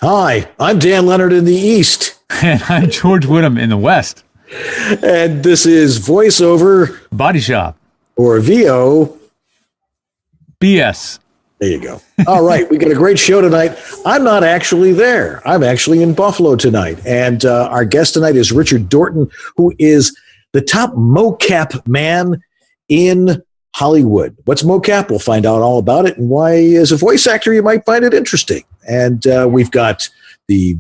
Hi, I'm Dan Leonard in the East. And I'm George Whittam in the West. And this is Voiceover Body Shop. Or VOBS. There you go. All right, we got a great show tonight. I'm not actually there. I'm actually in Buffalo tonight. And our guest tonight is Richard Dorton, who is the top MoCap man in Hollywood. What's MoCap? We'll find out all about it and why, as a voice actor, you might find it interesting. And we've got the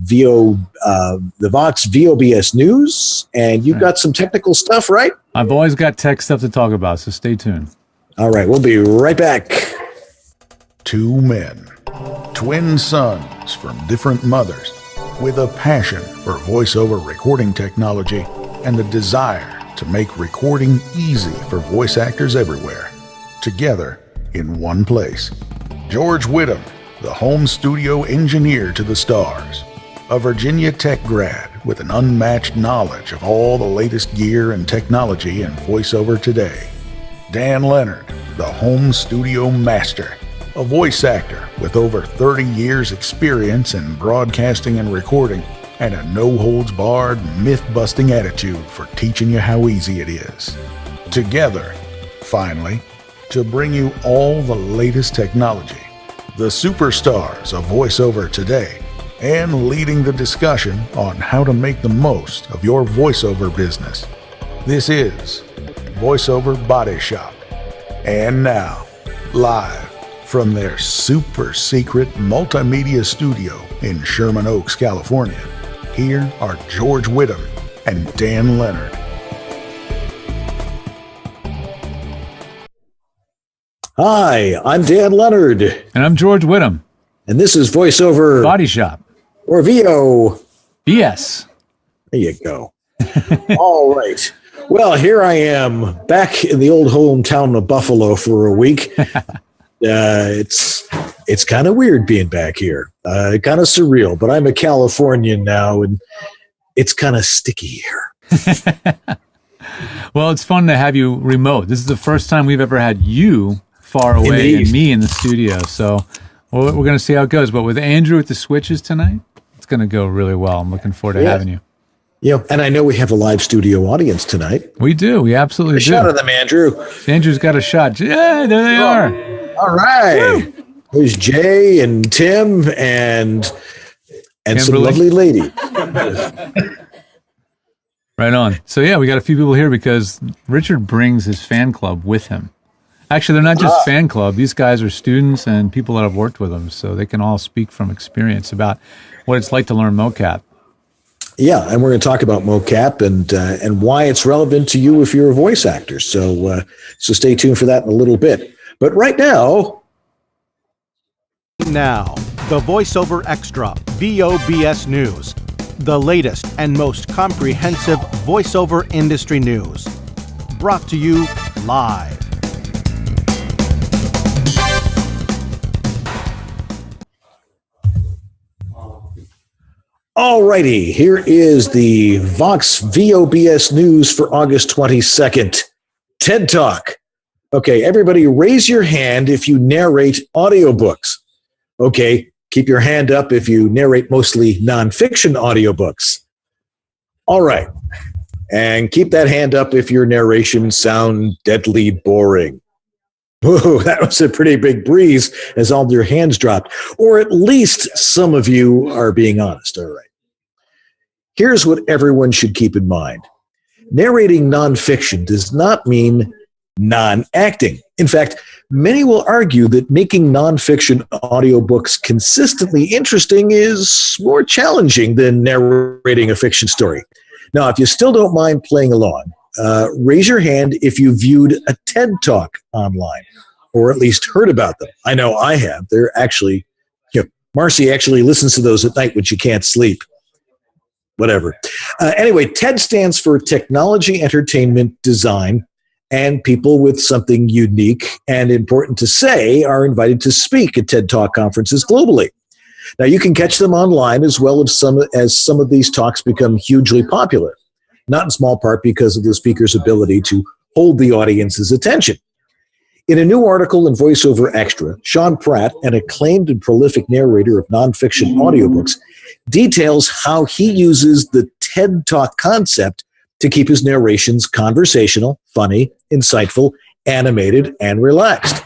Vox VOBS news, and you've got some technical stuff, right? I've always got tech stuff to talk about, so stay tuned. All right, we'll be right back. Two men, twin sons from different mothers, with a passion for voiceover recording technology and the desire to make recording easy for voice actors everywhere. Together in one place. George Whittam, the home studio engineer to the stars, a Virginia Tech grad with an unmatched knowledge of all the latest gear and technology in voiceover today. Dan Leonard, the home studio master, a voice actor with over 30 years experience in broadcasting and recording, and a no-holds-barred, myth-busting attitude for teaching you how easy it is. Together, finally, to bring you all the latest technology, the superstars of voiceover today, and leading the discussion on how to make the most of your voiceover business. This is Voiceover Body Shop. And now, live from their super secret multimedia studio in Sherman Oaks, California, here are George Whittam and Dan Leonard. Hi, I'm Dan Leonard. And I'm George Whittam. And this is Voiceover Body Shop. Or VOBS. There you go. All right. Well, here I am back in the old hometown of Buffalo for a week. It's kind of weird being back here. Kind of surreal, but I'm a Californian now, and it's kind of sticky here. Well, it's fun to have you remote. This is the first time we've ever had you far away and me in the studio. So we're going to see how it goes. But with Andrew at the switches tonight, it's going to go really well. I'm looking forward to having you. Yeah, and I know we have a live studio audience tonight. We do. We absolutely do. Shot of them, Andrew. Andrew's got a shot. Yeah, there they are. All right. Woo. There's Jay and Tim and some lovely lady. Right on. So yeah, we got a few people here because Richard brings his fan club with him. Actually, they're not just fan club. These guys are students and people that have worked with him, so they can all speak from experience about what it's like to learn MoCap. Yeah, and we're going to talk about MoCap and why it's relevant to you if you're a voice actor. So stay tuned for that in a little bit. But right now, the VoiceOver Extra VOBS News, the latest and most comprehensive voiceover industry news, brought to you live. all righty, here is the Vox VOBS news for August 22nd. TED Talk. Okay, everybody raise your hand if you narrate audiobooks. Okay, keep your hand up if you narrate mostly nonfiction audiobooks. All right. And keep that hand up if your narration sound deadly boring. Whoa, that was a pretty big breeze as all your hands dropped. Or at least some of you are being honest. All right. Here's what everyone should keep in mind. Narrating nonfiction does not mean non-acting. In fact, many will argue that making nonfiction audiobooks consistently interesting is more challenging than narrating a fiction story. Now, if you still don't mind playing along, raise your hand if you viewed a TED Talk online, or at least heard about them. I know I have. They're actually, Marcy actually listens to those at night when she can't sleep. Whatever. Anyway, TED stands for Technology, Entertainment, Design, and people with something unique and important to say are invited to speak at TED Talk conferences globally. Now, you can catch them online as well as some of these talks become hugely popular, not in small part because of the speaker's ability to hold the audience's attention. In a new article in VoiceOver Extra, Sean Pratt, an acclaimed and prolific narrator of nonfiction audiobooks, details how he uses the TED Talk concept to keep his narrations conversational, funny, insightful, animated, and relaxed.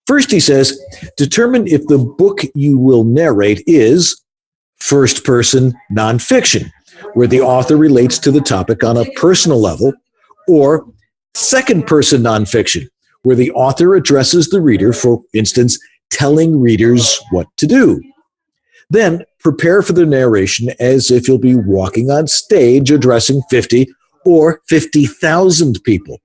First, he says, determine if the book you will narrate is first-person nonfiction, where the author relates to the topic on a personal level, or second-person nonfiction, where the author addresses the reader, for instance, telling readers what to do. Then prepare for the narration as if you'll be walking on stage addressing 50 or 50,000 people.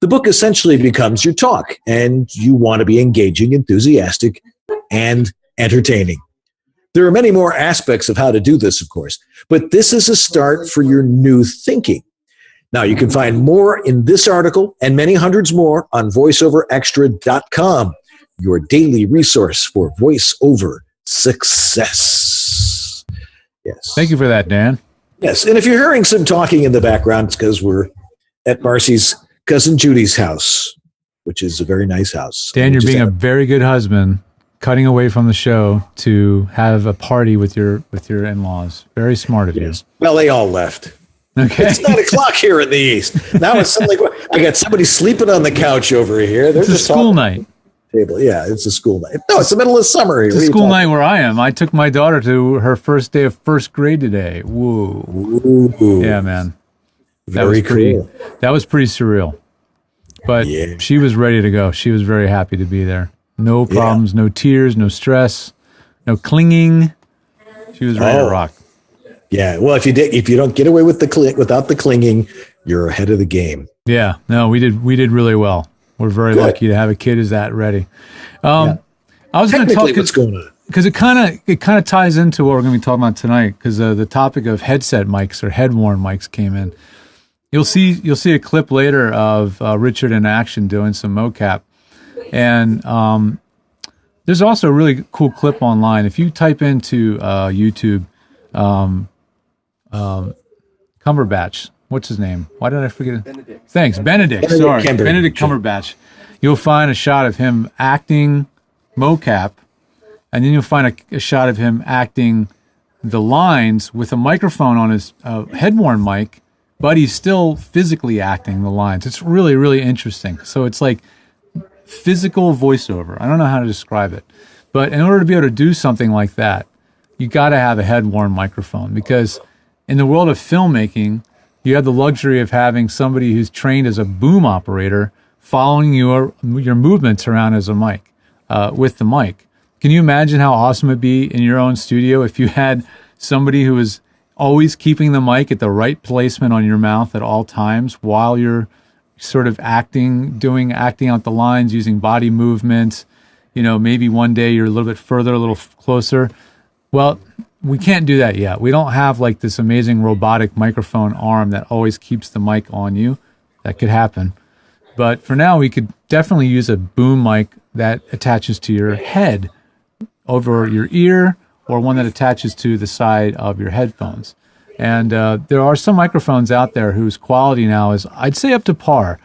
The book essentially becomes your talk, and you want to be engaging, enthusiastic, and entertaining. There are many more aspects of how to do this, of course, but this is a start for your new thinking. Now, you can find more in this article and many hundreds more on voiceoverextra.com, your daily resource for voiceover success. Yes. Thank you for that, Dan. Yes, and if you're hearing some talking in the background, it's because we're at Marcy's cousin Judy's house, which is a very nice house. Dan, you're being a very good husband, cutting away from the show to have a party with your in-laws. Very smart of you. Well, they all left. Okay. It's 9 o'clock here in the East. Now it's suddenly, I got somebody sleeping on the couch over here. It's a school night. Table. Yeah, it's a school night. No, it's the middle of summer here. It's a school night where I am. I took my daughter to her first day of first grade today. Woo. Ooh. Yeah, man. Very cool. That was pretty surreal. But she was ready to go. She was very happy to be there. No problems, no tears, no stress, no clinging. She was ready to rock. Yeah. Well, if you don't get away with without the clinging, you're ahead of the game. Yeah. No, we did really well. We're very lucky to have a kid who's that ready. I was going to talk what's going on because it kind of ties into what we're going to be talking about tonight, because the topic of headset mics or head-worn mics came in. You'll see a clip later of Richard in action doing some MoCap, and there's also a really cool clip online. If you type into YouTube, Cumberbatch. What's his name? Why did I forget it? Benedict. Thanks, Benedict. Sorry, Benedict Cumberbatch. You'll find a shot of him acting MoCap, and then you'll find a shot of him acting the lines with a microphone on his head-worn mic, but he's still physically acting the lines. It's really, really interesting. So it's like physical voiceover. I don't know how to describe it, but in order to be able to do something like that, you got to have a head-worn microphone, because in the world of filmmaking, you have the luxury of having somebody who's trained as a boom operator following your movements around as a mic, with the mic. Can you imagine how awesome it'd be in your own studio if you had somebody who was always keeping the mic at the right placement on your mouth at all times while you're sort of acting out the lines using body movements? You know, maybe one day you're a little bit further, a little closer. Well, we can't do that yet. We don't have like this amazing robotic microphone arm that always keeps the mic on you. That could happen. But for now, we could definitely use a boom mic that attaches to your head over your ear, or one that attaches to the side of your headphones. And there are some microphones out there whose quality now is, I'd say, up to par.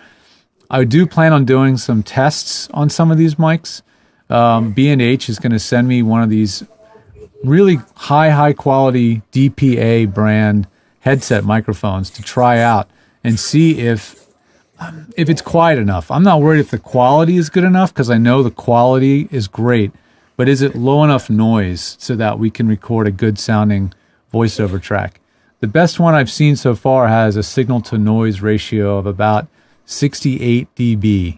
I do plan on doing some tests on some of these mics. B&H is going to send me one of these really high quality DPA brand headset microphones to try out and see if it's quiet enough. I'm not worried if the quality is good enough, because I know the quality is great, but is it low enough noise so that we can record a good sounding voiceover track? The best one I've seen so far has a signal to noise ratio of about 68 dB,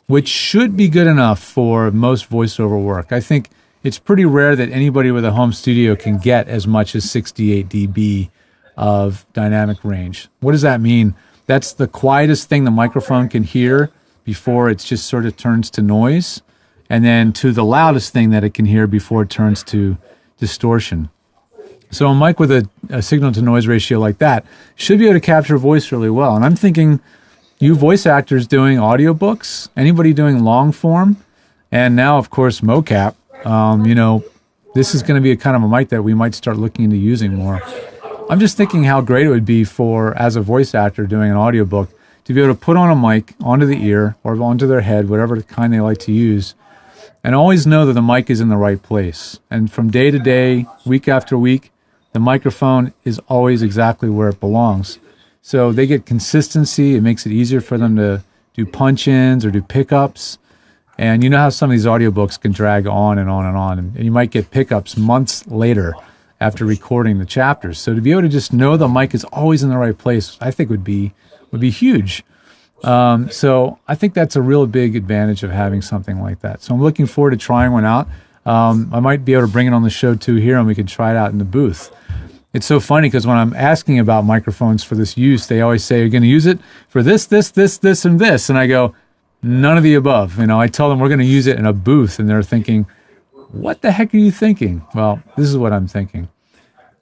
which should be good enough for most voiceover work. I think it's pretty rare that anybody with a home studio can get as much as 68 dB of dynamic range. What does that mean? That's the quietest thing the microphone can hear before it just sort of turns to noise, and then to the loudest thing that it can hear before it turns to distortion. So a mic with a signal to noise ratio like that should be able to capture voice really well. And I'm thinking, you voice actors doing audiobooks, anybody doing long form, and now, of course, MoCap, this is going to be a kind of a mic that we might start looking into using more. I'm just thinking how great it would be for, as a voice actor doing an audiobook, to be able to put on a mic onto the ear or onto their head, whatever kind they like to use, and always know that the mic is in the right place. And from day to day, week after week, the microphone is always exactly where it belongs. So they get consistency. It makes it easier for them to do punch-ins or do pickups. And you know how some of these audiobooks can drag on and on and on. And you might get pickups months later after recording the chapters. So to be able to just know the mic is always in the right place, I think would be huge. So I think that's a real big advantage of having something like that. So I'm looking forward to trying one out. I might be able to bring it on the show too here, and we can try it out in the booth. It's so funny because when I'm asking about microphones for this use, they always say, you're going to use it for this, this, this, this, and this. And I go, none of the above. I tell them we're going to use it in a booth, and they're thinking, what the heck are you thinking? Well, this is what I'm thinking.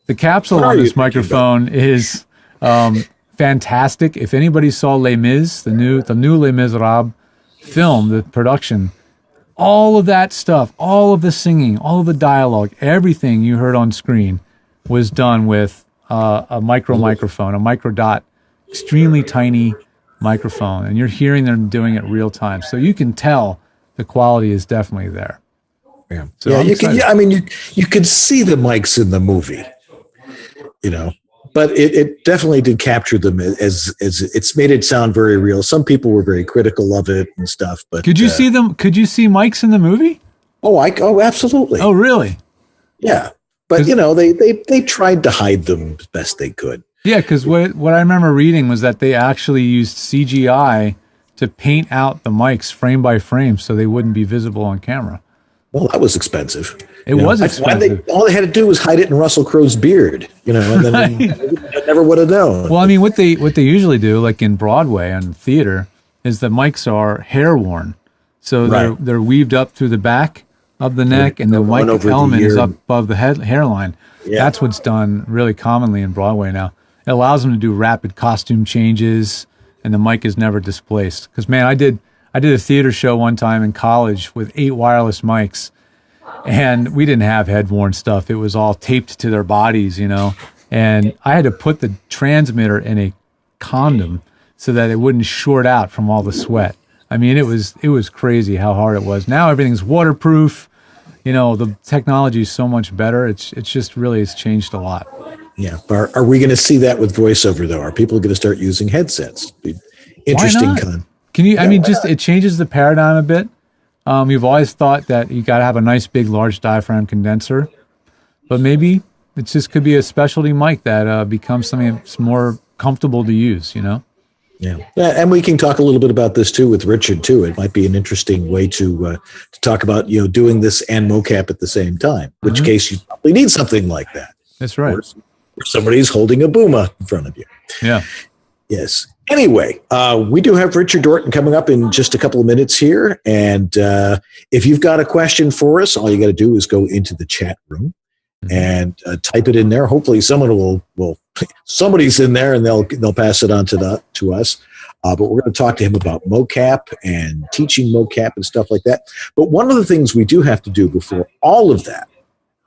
The capsule on this microphone is fantastic. If anybody saw Les Mis, the new Les Miserables film, the production, all of that stuff, all of the singing, all of the dialogue, everything you heard on screen was done with a microphone, a micro dot, extremely tiny microphone, and you're hearing them doing it real time. So you can tell the quality is definitely there. Yeah, so yeah, you can. Yeah, I mean, you could see the mics in the movie, but it definitely did capture them as it's made it sound very real. Some people were very critical of it and stuff, but could you see them? Could you see mics in the movie? Oh, absolutely. Oh, really? Yeah. But, they tried to hide them as best they could. Yeah, because what I remember reading was that they actually used CGI to paint out the mics frame by frame so they wouldn't be visible on camera. Well, that was expensive. It was expensive. All they had to do was hide it in Russell Crowe's beard, and then I never would have known. Well, I mean, what they usually do, like in Broadway and theater, is the mics are hair worn. So they're weaved up through the back of the neck, and the mic element is up above the hairline. Yeah. That's what's done really commonly in Broadway now. It allows them to do rapid costume changes, and the mic is never displaced. Because, man, I did a theater show one time in college with 8 wireless mics, and we didn't have head-worn stuff. It was all taped to their bodies, and I had to put the transmitter in a condom so that it wouldn't short out from all the sweat. I mean, it was crazy how hard it was. Now everything's waterproof. The technology is so much better. It's just really, it's changed a lot. Yeah. Are we going to see that with VoiceOver, though? Are people going to start using headsets? Interesting. Can you, it changes the paradigm a bit. You've always thought that you got to have a nice, big, large diaphragm condenser, but maybe it just could be a specialty mic that becomes something that's more comfortable to use, Yeah, and we can talk a little bit about this too with Richard too. It might be an interesting way to talk about doing this and MoCap at the same time. In which case, you probably need something like that. That's right. Or somebody's holding a booma in front of you. Yeah. Yes. Anyway, we do have Richard Dorton coming up in just a couple of minutes here, and if you've got a question for us, all you got to do is go into the chat room and type it in there. Hopefully, someone will somebody's in there, and they'll pass it on to us. But we're going to talk to him about MoCap and teaching MoCap and stuff like that. But one of the things we do have to do before all of that,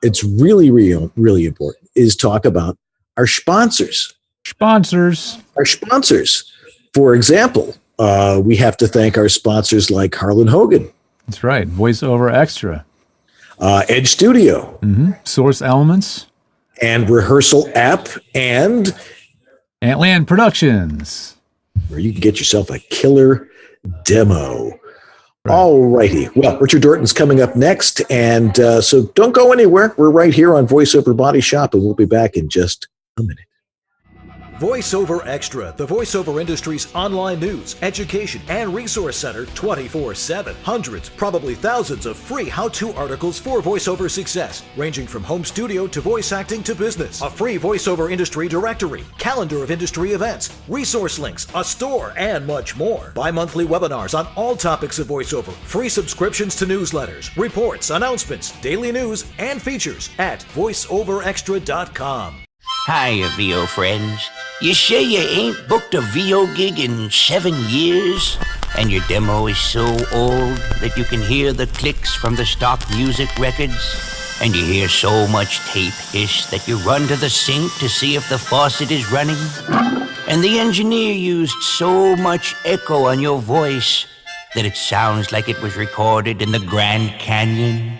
it's really, really important, is talk about our sponsors. Our sponsors. For example, we have to thank our sponsors like Harlan Hogan. That's right. VoiceOver Extra. Edge Studio. Source Elements. And Rehearsal App. And Antland Productions. Where you can get yourself a killer demo. Right. All righty. Well, Richard Dorton's coming up next. And so don't go anywhere. We're right here on VoiceOver Body Shop, and we'll be back in just a minute. VoiceOver Extra, the voiceover industry's online news, education, and resource center 24/7. Hundreds, probably thousands of free how-to articles for voiceover success, ranging from home studio to voice acting to business. A free voiceover industry directory, calendar of industry events, resource links, a store, and much more. Bi-monthly webinars on all topics of voiceover, free subscriptions to newsletters, reports, announcements, daily news, and features at voiceoverextra.com. Hiya, VO friends. You sure you ain't booked a VO gig in 7 years? And your demo is so old that you can hear the clicks from the stock music records? and you hear so much tape hiss that you run to the sink to see if the faucet is running, and the engineer used so much echo on your voice that it sounds like it was recorded in the Grand Canyon,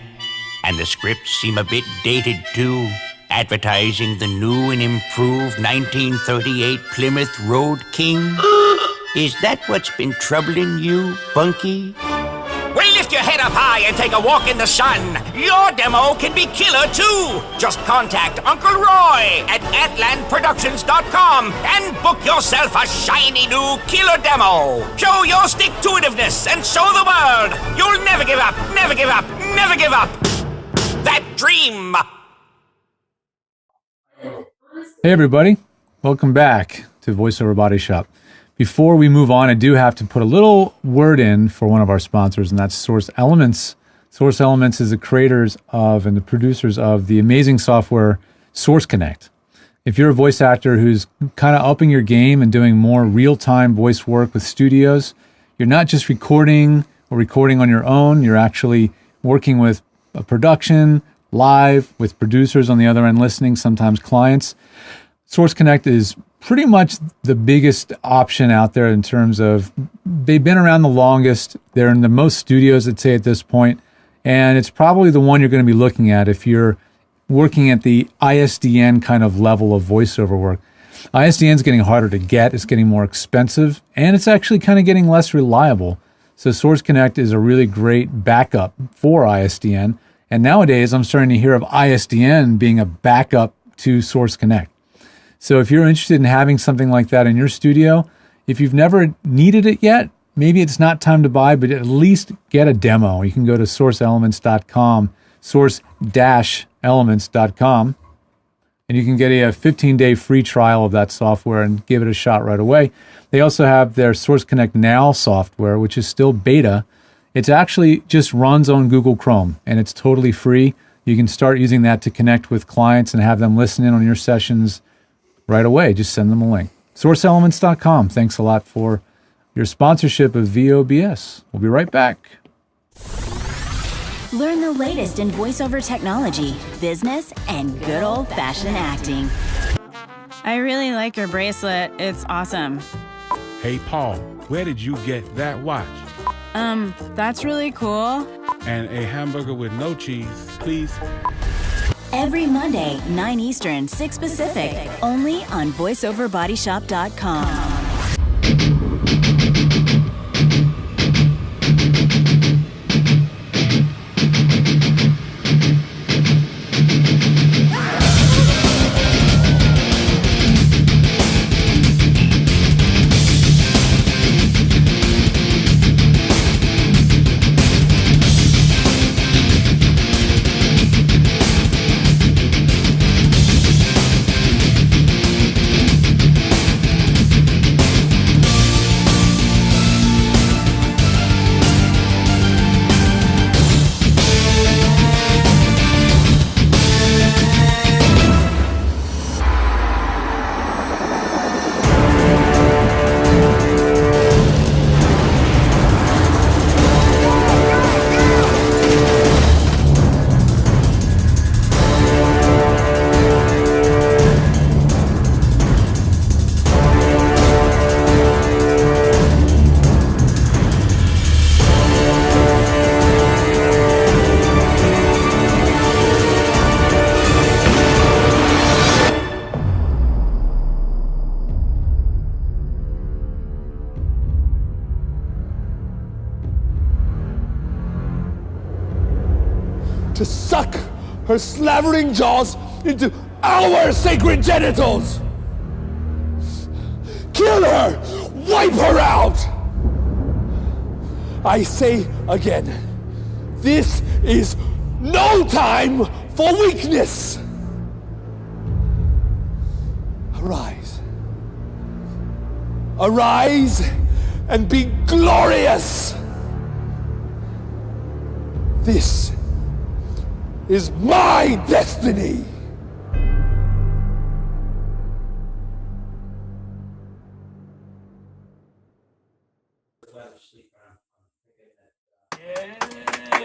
and the scripts seem a bit dated too, advertising the new and improved 1938 Plymouth Road King? Is that what's been troubling you, Bunky? Well, lift your head up high and take a walk in the sun. Your demo can be killer, too. Just contact Uncle Roy at atlandproductions.com and book yourself a shiny new killer demo. Show your stick-to-itiveness and show the world you'll never give up, never give up, never give up. That dream. Hey, everybody. Welcome back to Voiceover Body Shop. Before we move on, I do have to put a little word in for one of our sponsors, and that's Source Elements. Source Elements is the creators of and the producers of the amazing software Source Connect. If you're a voice actor who's kind of upping your game and doing more real-time voice work with studios, you're not just recording or recording on your own, you're actually working with a production, live, with producers on the other end listening, sometimes clients. Source Connect is pretty much the biggest option out there in terms of they've been around the longest. They're in the most studios, I'd say, at this point. And it's probably the one you're going to be looking at if you're working at the ISDN kind of level of voiceover work. ISDN is getting harder to get. It's getting more expensive. And it's actually kind of getting less reliable. So Source Connect is a really great backup for ISDN. And nowadays, I'm starting to hear of ISDN being a backup to Source Connect. So if you're interested in having something like that in your studio, if you've never needed it yet, maybe it's not time to buy, but at least get a demo. You can go to sourceelements.com, source-elements.com, and you can get a 15-day free trial of that software and give it a shot right away. They also have their Source Connect Now software, which is still beta. It actually just runs on Google Chrome, and it's totally free. You can start using that to connect with clients and have them listen in on your sessions right away. Just send them a link. SourceElements.com. Thanks a lot for your sponsorship of VOBS. We'll be right back. Learn the latest in voiceover technology, business, and good old-fashioned acting. I really like your bracelet. It's awesome. Hey, Paul, where did you get that watch? That's really cool. And a hamburger with no cheese, please. Every Monday, 9 Eastern, 6 Pacific, only on voiceoverbodyshop.com. To suck her slavering jaws into our sacred genitals! Kill her! Wipe her out! I say again, this is no time for weakness! Arise. Arise and be glorious! This is my destiny!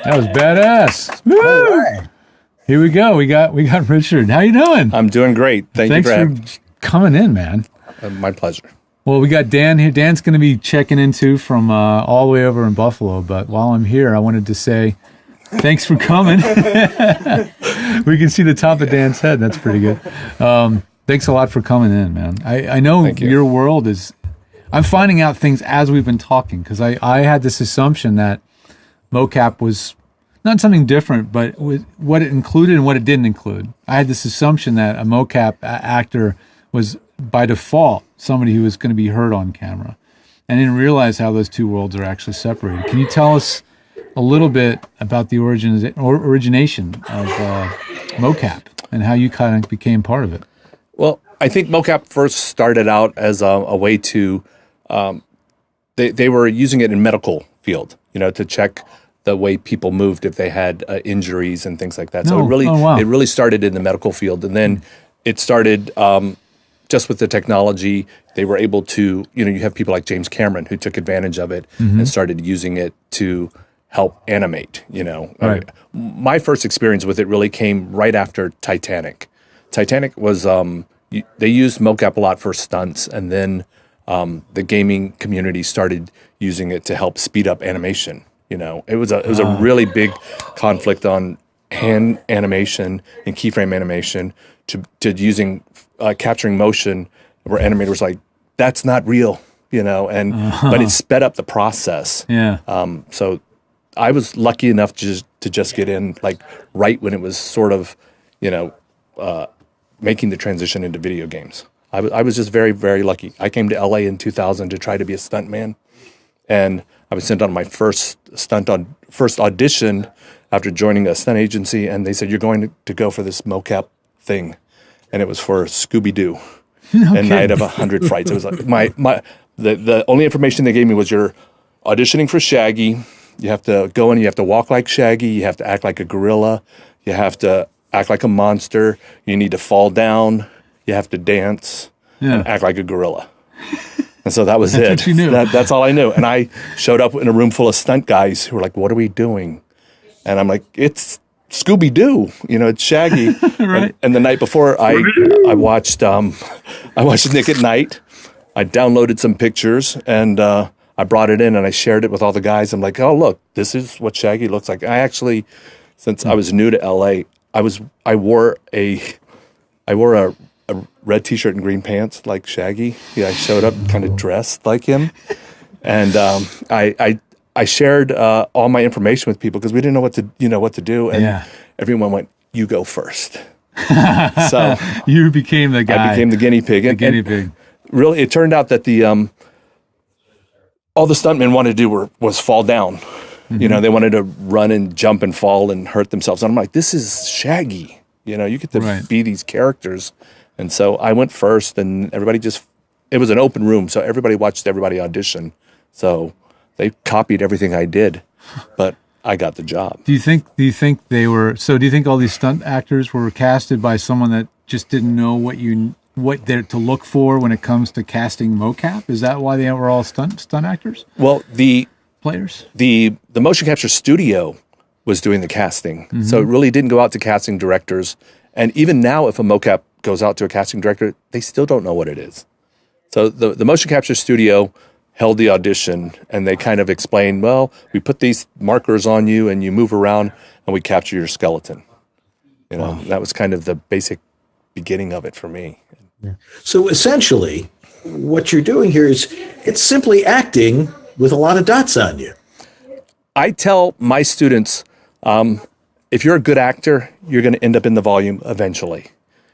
That was badass. Woo! All right. Here we go. We got Richard. How you doing? I'm doing great. Thanks for coming in, man. My pleasure. Well, we got Dan here. Dan's going to be checking in too from all the way over in Buffalo. But while I'm here, I wanted to say thanks for coming. We can see the top of Dan's head. That's pretty good. Thanks a lot for coming in, man. I know your world is... I'm finding out things as we've been talking, because I had this assumption that MoCap was not something different, but with what it included and what it didn't include. I had this assumption that a MoCap actor was by default somebody who was going to be heard on camera. And I didn't realize how those two worlds are actually separated. Can you tell us a little bit about the origination of MoCap and how you kind of became part of it? Well, I think MoCap first started out as a way to, they were using it in medical field, to check the way people moved if they had injuries and things like that. So it really started in the medical field. And then it started just with the technology. They were able to, you have people like James Cameron who took advantage of it and started using it to help animate, Right. My first experience with it really came right after Titanic. Titanic was, they used MoCap a lot for stunts, and then the gaming community started using it to help speed up animation. It was a really big conflict on hand animation and keyframe animation to using capturing motion, where animators were like, that's not real, but it sped up the process. Yeah. So I was lucky enough to just get in like right when it was sort of, making the transition into video games. I was just very, very lucky. I came to LA in 2000 to try to be a stuntman, and I was sent on my first audition after joining a stunt agency, and they said, you're going to go for this MoCap thing. And it was for Scooby-Doo and Night of 100 Frights. It was like the only information they gave me was you're auditioning for Shaggy. You have to go in, you have to walk like Shaggy, you have to act like a gorilla, you have to act like a monster, you need to fall down, you have to dance, and act like a gorilla. And so that was it. That's what you knew. That's all I knew. And I showed up in a room full of stunt guys who were like, what are we doing? And I'm like, it's Scooby-Doo, it's Shaggy. Right. And the night before, I watched Nick at Night. I downloaded some pictures, and I brought it in, and I shared it with all the guys. I'm like, oh, look, this is what Shaggy looks like. I actually, since I was new to LA, I wore a red T-shirt and green pants like Shaggy. Yeah, I showed up kind of dressed like him, and I shared all my information with people because we didn't know what to do, and everyone went, "You go first." So you became the guy. I became the guinea pig. And really, it turned out that all the stuntmen wanted to do was fall down. Mm-hmm. They wanted to run and jump and fall and hurt themselves. And I'm like, this is Shaggy. You get to be these characters. And so I went first, and everybody it was an open room, so everybody watched everybody audition. So they copied everything I did, but I got the job. Do you think do you think all these stunt actors were casted by someone that just didn't know what they're to look for when it comes to casting MoCap? Is that why they were all stunt actors? Well, the players, the motion capture studio was doing the casting, mm-hmm. so it really didn't go out to casting directors. And even now, if a MoCap goes out to a casting director, they still don't know what it is. So the motion capture studio held the audition, and they kind of explained, well, we put these markers on you, and you move around, and we capture your skeleton. That was kind of the basic beginning of it for me. Yeah. So essentially, what you're doing here is it's simply acting with a lot of dots on you. I tell my students, if you're a good actor, you're going to end up in the volume eventually,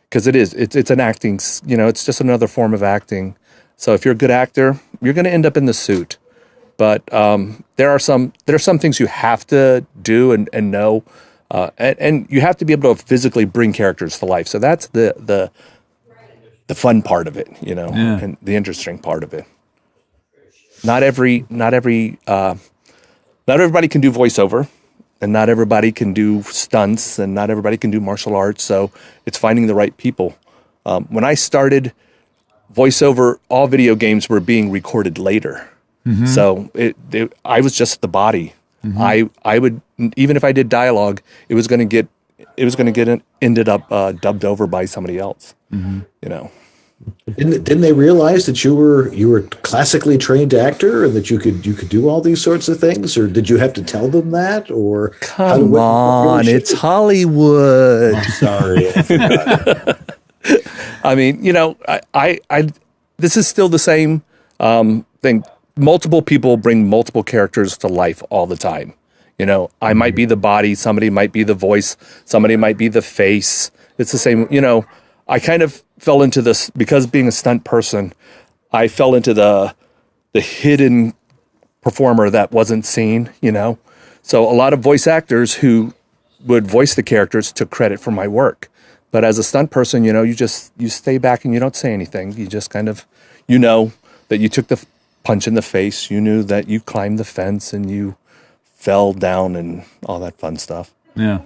because it's an acting, it's just another form of acting. So if you're a good actor, you're going to end up in the suit. But there are some things you have to do and know, and you have to be able to physically bring characters to life. So that's the fun part of it, and the interesting part of it. Not everybody can do voiceover, and not everybody can do stunts, and not everybody can do martial arts. So it's finding the right people. When I started voiceover, all video games were being recorded later. Mm-hmm. So I was just the body. Mm-hmm. I would, even if I did dialogue, it was going to get it was going to get ended up dubbed over by somebody else. You know. Didn't they realize that you were a classically trained actor and that you could do all these sorts of things, or did you have to tell them that? Or come on, it's Hollywood. I'm sorry. I mean, you know, I this is still the same thing. Multiple people bring multiple characters to life all the time. You know, I might be the body, somebody might be the voice, somebody might be the face. It's the same, you know. I kind of fell into this because being a stunt person, I fell into the hidden performer that wasn't seen, you know. So a lot of voice actors who would voice the characters took credit for my work. But as a stunt person, you know, you stay back and you don't say anything. You just kind of, you know, that you took the punch in the face. You knew that you climbed the fence and you fell down and all that fun stuff. Yeah.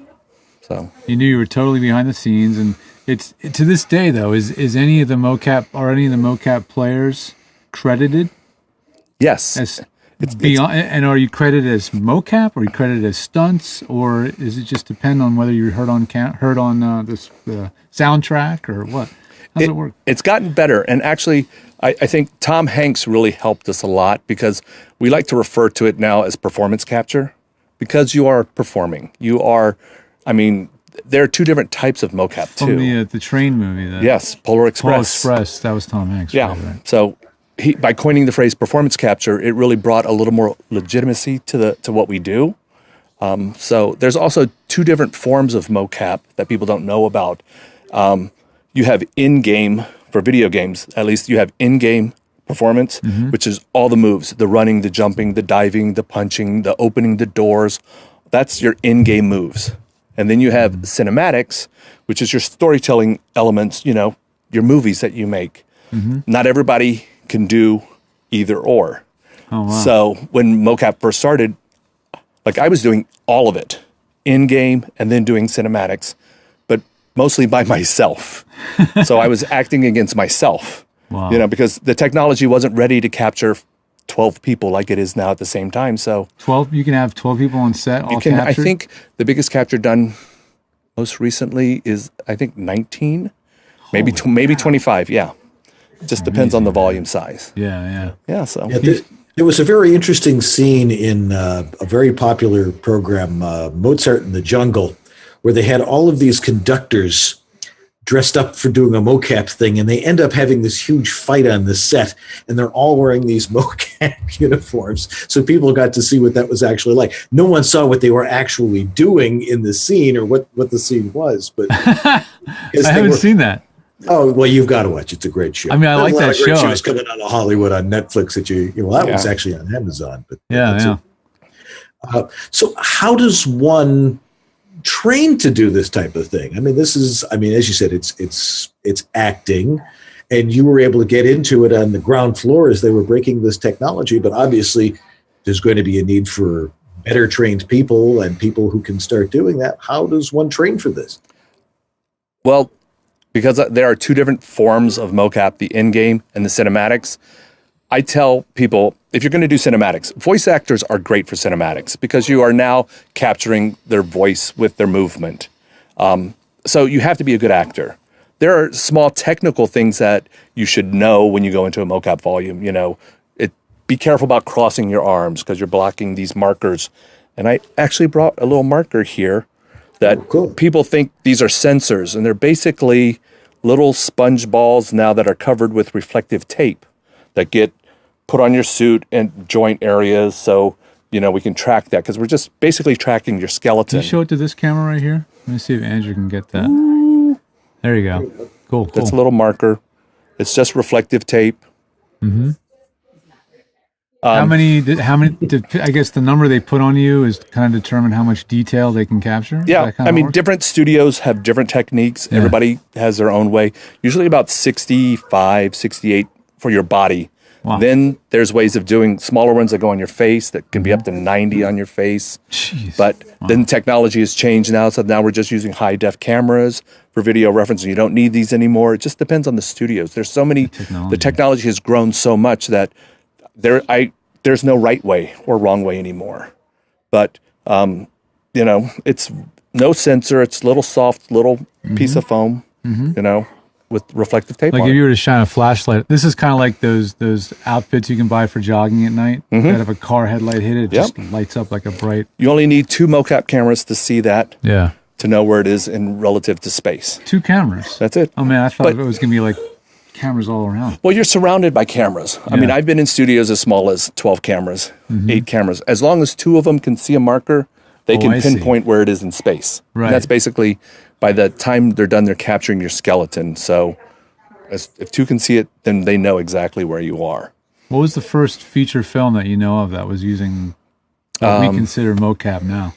So you knew you were totally behind the scenes, and it's to this day though. Is any of the MoCap players credited? Yes. It's beyond. And are you credited as MoCap, or are you credited as stunts, or is it just depend on whether you're heard on this soundtrack or what? How does it work? It's gotten better, and actually, I think Tom Hanks really helped us a lot because we like to refer to it now as performance capture, because you are performing. You are. I mean, there are two different types of MoCap too. From the train movie. Yes, Polar Express. Polar Express. That was Tom Hanks. Yeah. Right. So by coining the phrase performance capture, it really brought a little more legitimacy to what we do. So there's also two different forms of MoCap that people don't know about. You have in-game, for video games at least, you have in-game performance, which is all the moves, the running, the jumping, the diving, the punching, the opening the doors. That's your in-game moves. And then you have cinematics, which is your storytelling elements, you know, your movies that you make. Not everybody can do either or. Oh, wow. So when MoCap first started, like I was doing all of it, in-game and then doing cinematics, but mostly by myself. So I was acting against myself, you know, because the technology wasn't ready to capture 12 people like it is now at the same time. So 12, you can have 12 people on set, all captured? I think the biggest capture done most recently is, I think, 19, maybe 25. Yeah. Just depends on the volume size. Yeah. So there was a very interesting scene in a very popular program, Mozart in the Jungle, where they had all of these conductors dressed up for doing a MoCap thing, and they end up having this huge fight on the set, and they're all wearing these MoCap uniforms, so people got to see what that was actually like. No one saw what they were actually doing in the scene or what the scene was, but I haven't seen that. Oh, well, you've got to watch. It's a great show. I mean, I like that show. There's a lot of great shows coming out of Hollywood on Netflix that that was actually on Amazon. But so how does one train to do this type of thing? I mean, as you said, it's acting, and you were able to get into it on the ground floor as they were breaking this technology. But obviously, there's going to be a need for better trained people and people who can start doing that. How does one train for this? Well, because there are two different forms of MoCap, the in-game and the cinematics, I tell people, if you're going to do cinematics, voice actors are great for cinematics because you are now capturing their voice with their movement. So you have to be a good actor. There are small technical things that you should know when you go into a MoCap volume. You know, be careful about crossing your arms because you're blocking these markers. And I actually brought a little marker here that people think these are sensors, and they're basically little sponge balls now that are covered with reflective tape that get put on your suit and joint areas. So, you know, we can track that because we're just basically tracking your skeleton. Can you show it to this camera right here? Let me see if Andrew can get that. Ooh. There you go. Cool. That's a little marker. It's just reflective tape. How many? I guess the number they put on you is kind of determine how much detail they can capture. Yeah, I mean, different studios have different techniques. Yeah. Everybody has their own way. Usually about 65, 68 for your body. Wow. Then there's ways of doing smaller ones that go on your face that can be up to 90 on your face. Jeez. But then technology has changed now, so now we're just using high-def cameras for video reference, and you don't need these anymore. It just depends on the studios. There's so many. The technology has grown so much that there's no right way or wrong way anymore. But, you know, it's No sensor. It's little soft, little piece of foam, you know, with reflective tape Like on if it. you were to shine a flashlight, this is kind of like those outfits you can buy for jogging at night. That if a car headlight hit it, it just lights up like a bright. You only need 2 MoCap cameras to see that. Yeah. To know where it is in relative to space. 2 cameras. That's it. Oh man, I thought it was gonna be like cameras all around. Well, you're surrounded by cameras. I mean, I've been in studios as small as 12 cameras, 8 cameras. As long as 2 of them can see a marker, they can pinpoint where it is in space. Right. And that's basically, by the time they're done, they're capturing your skeleton. So if 2 can see it, then they know exactly where you are. What was the first feature film that you know of that was using what we consider MoCap now?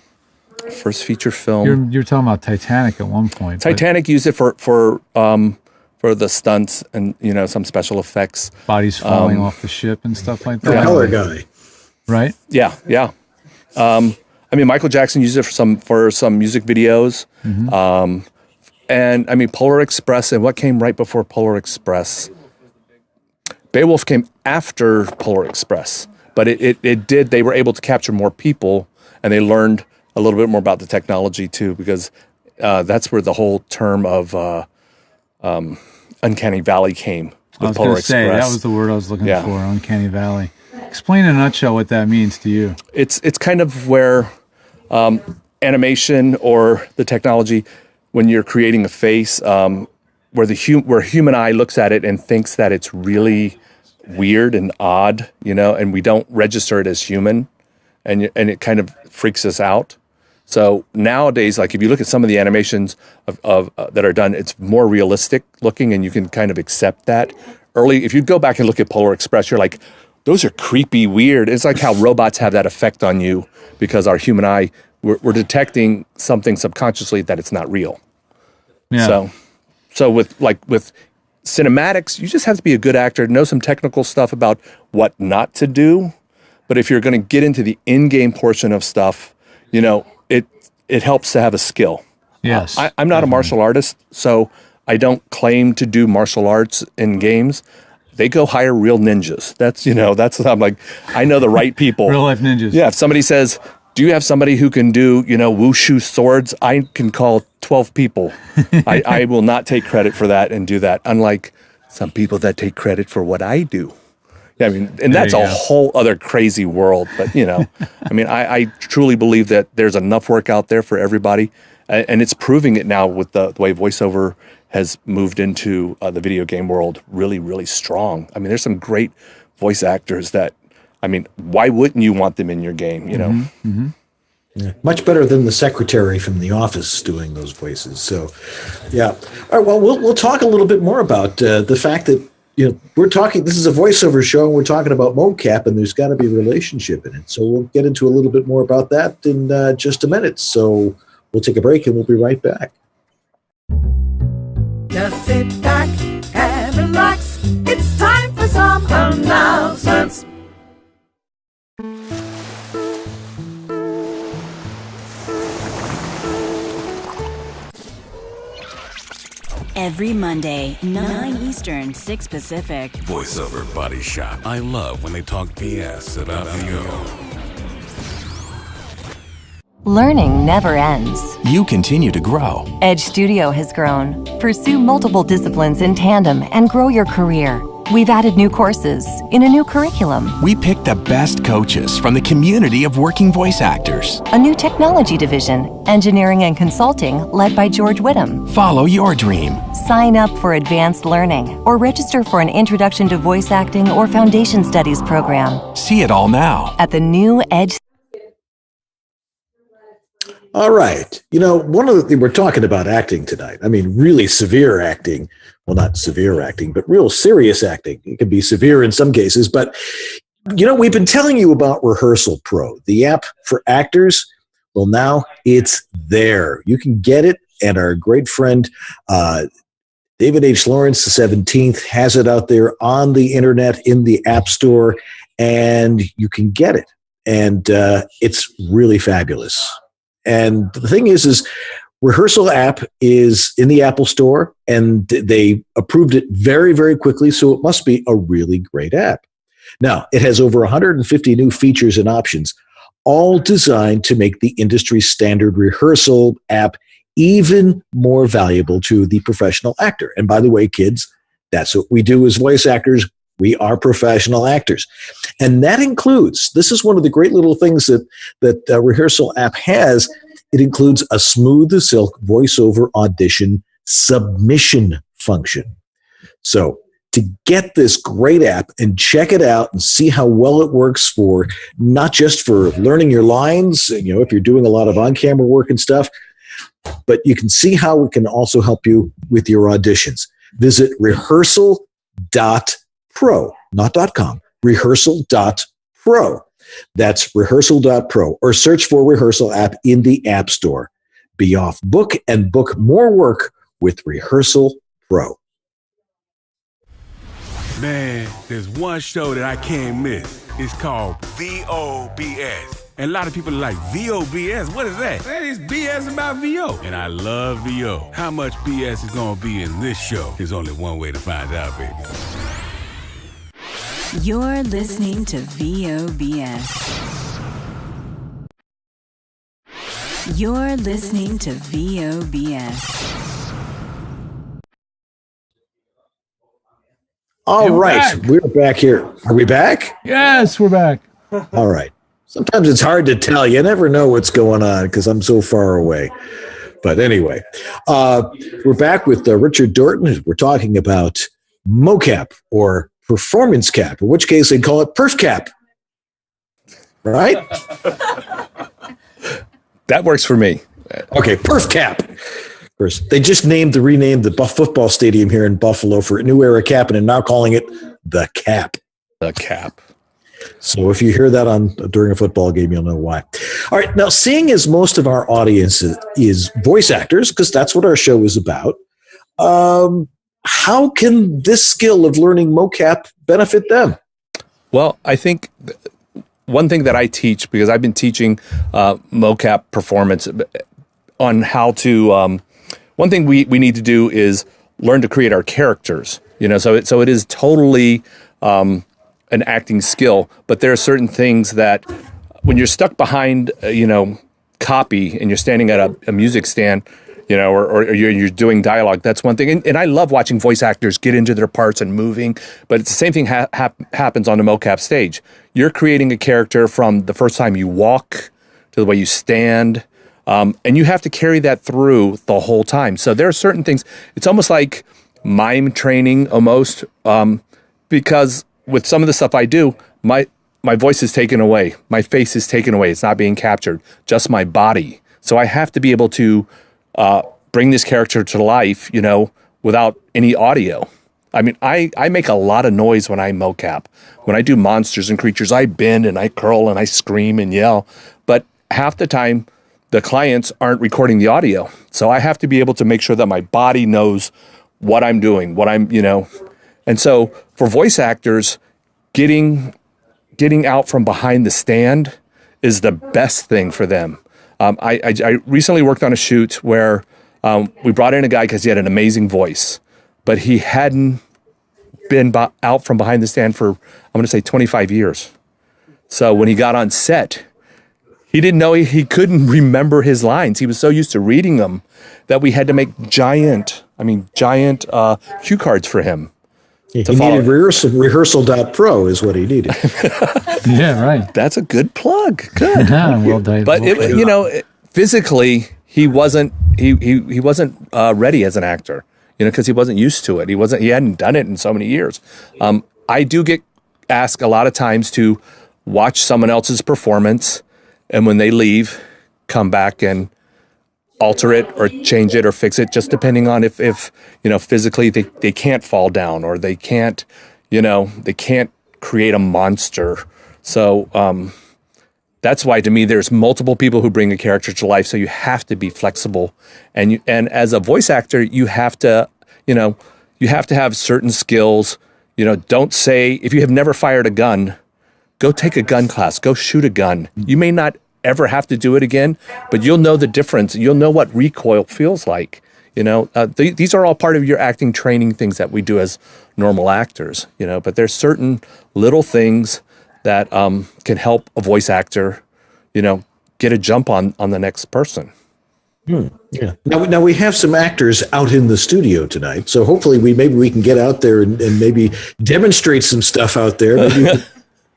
First feature film. You're talking about Titanic at one point. Titanic used it for the stunts and, you know, some special effects. Bodies falling off the ship and stuff like that. The color guy. Right? Yeah. I mean, Michael Jackson used it for some music videos. And I mean, Polar Express, and what came right before Polar Express? Beowulf came after Polar Express, but they were able to capture more people, and they learned a little bit more about the technology too, because that's where the whole term of Uncanny Valley came with I was Polar going to say, Express. that was the word I was looking for, Uncanny Valley. Explain in a nutshell what that means to you. It's kind of where animation or the technology, when you're creating a face, where human eye looks at it and thinks that it's really weird and odd, you know, and we don't register it as human, and it kind of freaks us out. So nowadays, like if you look at some of the animations of that are done, it's more realistic looking, and you can kind of accept that. If you go back and look at Polar Express, you're like, those are creepy, weird. It's like how robots have that effect on you because our human eye, we're detecting something subconsciously that it's not real. Yeah. So with cinematics, you just have to be a good actor, know some technical stuff about what not to do. But if you're going to get into the in-game portion of stuff, you know, it helps to have a skill. Yes. I'm not a martial artist, so I don't claim to do martial arts in games. They go hire real ninjas. That's what I'm like, I know the right people. Real life ninjas. Yeah. If somebody says, do you have somebody who can do, wushu swords? I can call 12 people. I will not take credit for that and do that. Unlike some people that take credit for what I do. Yeah, I mean, and that's a whole other crazy world. But, I mean, I truly believe that there's enough work out there for everybody. And it's proving it now with the way voiceover has moved into the video game world really, really strong. I mean, there's some great voice actors that, I mean, why wouldn't you want them in your game, Yeah. Much better than the secretary from The Office doing those voices. So, yeah. All right, well, we'll talk a little bit more about the fact that, we're talking, this is a voiceover show, and we're talking about MoCap, and there's got to be a relationship in it. So we'll get into a little bit more about that in just a minute. So we'll take a break, and we'll be right back. Just sit back and relax. It's time for some announcements. Every Monday, 9 Eastern, 6 Pacific. Voiceover Body Shop. I love when they talk BS about you. Learning never ends. You continue to grow. Edge Studio has grown. Pursue multiple disciplines in tandem and grow your career. We've added new courses in a new curriculum. We picked the best coaches from the community of working voice actors. A new technology division, engineering and consulting, led by George Whittam. Follow your dream. Sign up for advanced learning or register for an Introduction to Voice Acting or Foundation Studies program. See it all now at the new Edge. All right. One of the things we're talking about acting tonight, I mean, really severe acting. Well, not severe acting, but real serious acting. It can be severe in some cases. But, we've been telling you about Rehearsal Pro, the app for actors. Well, now it's there. You can get it, and our great friend, David H. Lawrence, the 17th, has it out there on the internet in the App Store, and you can get it. And it's really fabulous. And the thing is Rehearsal app is in the Apple Store, and they approved it very, very quickly, so it must be a really great app. Now, it has over 150 new features and options, all designed to make the industry standard rehearsal app even more valuable to the professional actor. And by the way, kids, that's what we do as voice actors. We are professional actors. And that includes, this is one of the great little things that Rehearsal app has. It includes a smooth as silk voiceover audition submission function. So to get this great app and check it out and see how well it works for, not just for learning your lines, you know, if you're doing a lot of on-camera work and stuff, but you can see how it can also help you with your auditions. Visit rehearsal.pro, not .com, rehearsal.pro. That's rehearsal.pro, or search for Rehearsal app in the App Store. Be off book and book more work with Rehearsal Pro. Man, there's one show that I can't miss. It's called VOBS. And a lot of people are like, VOBS? What is that? That is BS about VO. And I love VO. How much BS is gonna be in this show? There's only one way to find out, baby. You're listening to VOBS. You're listening to VOBS. All right, we're back here. Are we back? Yes, we're back. All right. Sometimes it's hard to tell. You never know what's going on because I'm so far away. But anyway, we're back with Richard Dorton. We're talking about MoCap, or performance cap, in which case they call it perf cap. Right? That works for me. Okay, perf cap. They just renamed the football stadium here in Buffalo for New Era Cap, and are now calling it the Cap. The Cap. So if you hear that during a football game, you'll know why. All right, now seeing as most of our audience is voice actors, because that's what our show is about, how can this skill of learning MoCap benefit them? Well, I think one thing that I teach, because I've been teaching MoCap performance on how to, one thing we need to do is learn to create our characters, you know, so it is totally an acting skill, but there are certain things that when you're stuck behind, copy and you're standing at a music stand, you know, or you're doing dialogue, that's one thing. And I love watching voice actors get into their parts and moving, but it's the same thing happens on the MoCap stage. You're creating a character from the first time you walk to the way you stand, and you have to carry that through the whole time. So there are certain things, it's almost like mime training almost, because with some of the stuff I do, my voice is taken away. My face is taken away. It's not being captured, just my body. So I have to be able to bring this character to life, you know, without any audio. I mean, I make a lot of noise when I MoCap. When I do monsters and creatures, I bend and I curl and I scream and yell. But half the time, the clients aren't recording the audio. So I have to be able to make sure that my body knows what I'm doing, what I'm, you know. And so for voice actors, getting out from behind the stand is the best thing for them. I recently worked on a shoot where we brought in a guy because he had an amazing voice, but he hadn't been out from behind the stand for, I'm going to say 25 years. So when he got on set, he didn't know he couldn't remember his lines. He was so used to reading them that we had to make giant cue cards for him. He needed rehearsal.pro is what he needed. Yeah, right. That's a good plug. Good. Yeah, well done. But physically, he wasn't ready as an actor. You know, because he wasn't used to it. He hadn't done it in so many years. I do get asked a lot of times to watch someone else's performance, and when they leave, come back and alter it or change it or fix it, just depending on if physically they can't fall down or they can't create a monster. So that's why, to me, there's multiple people who bring a character to life. So you have to be flexible, and as a voice actor, you have to have certain skills. You know, don't say, if you have never fired a gun, go take a gun class, go shoot a gun. You may not ever have to do it again, but you'll know the difference. You'll know what recoil feels like. You know, these are all part of your acting training things that we do as normal actors, you know, but there's certain little things that can help a voice actor, get a jump on the next person. Yeah. Now we have some actors out in the studio tonight, so hopefully maybe we can get out there and maybe demonstrate some stuff out there. Maybe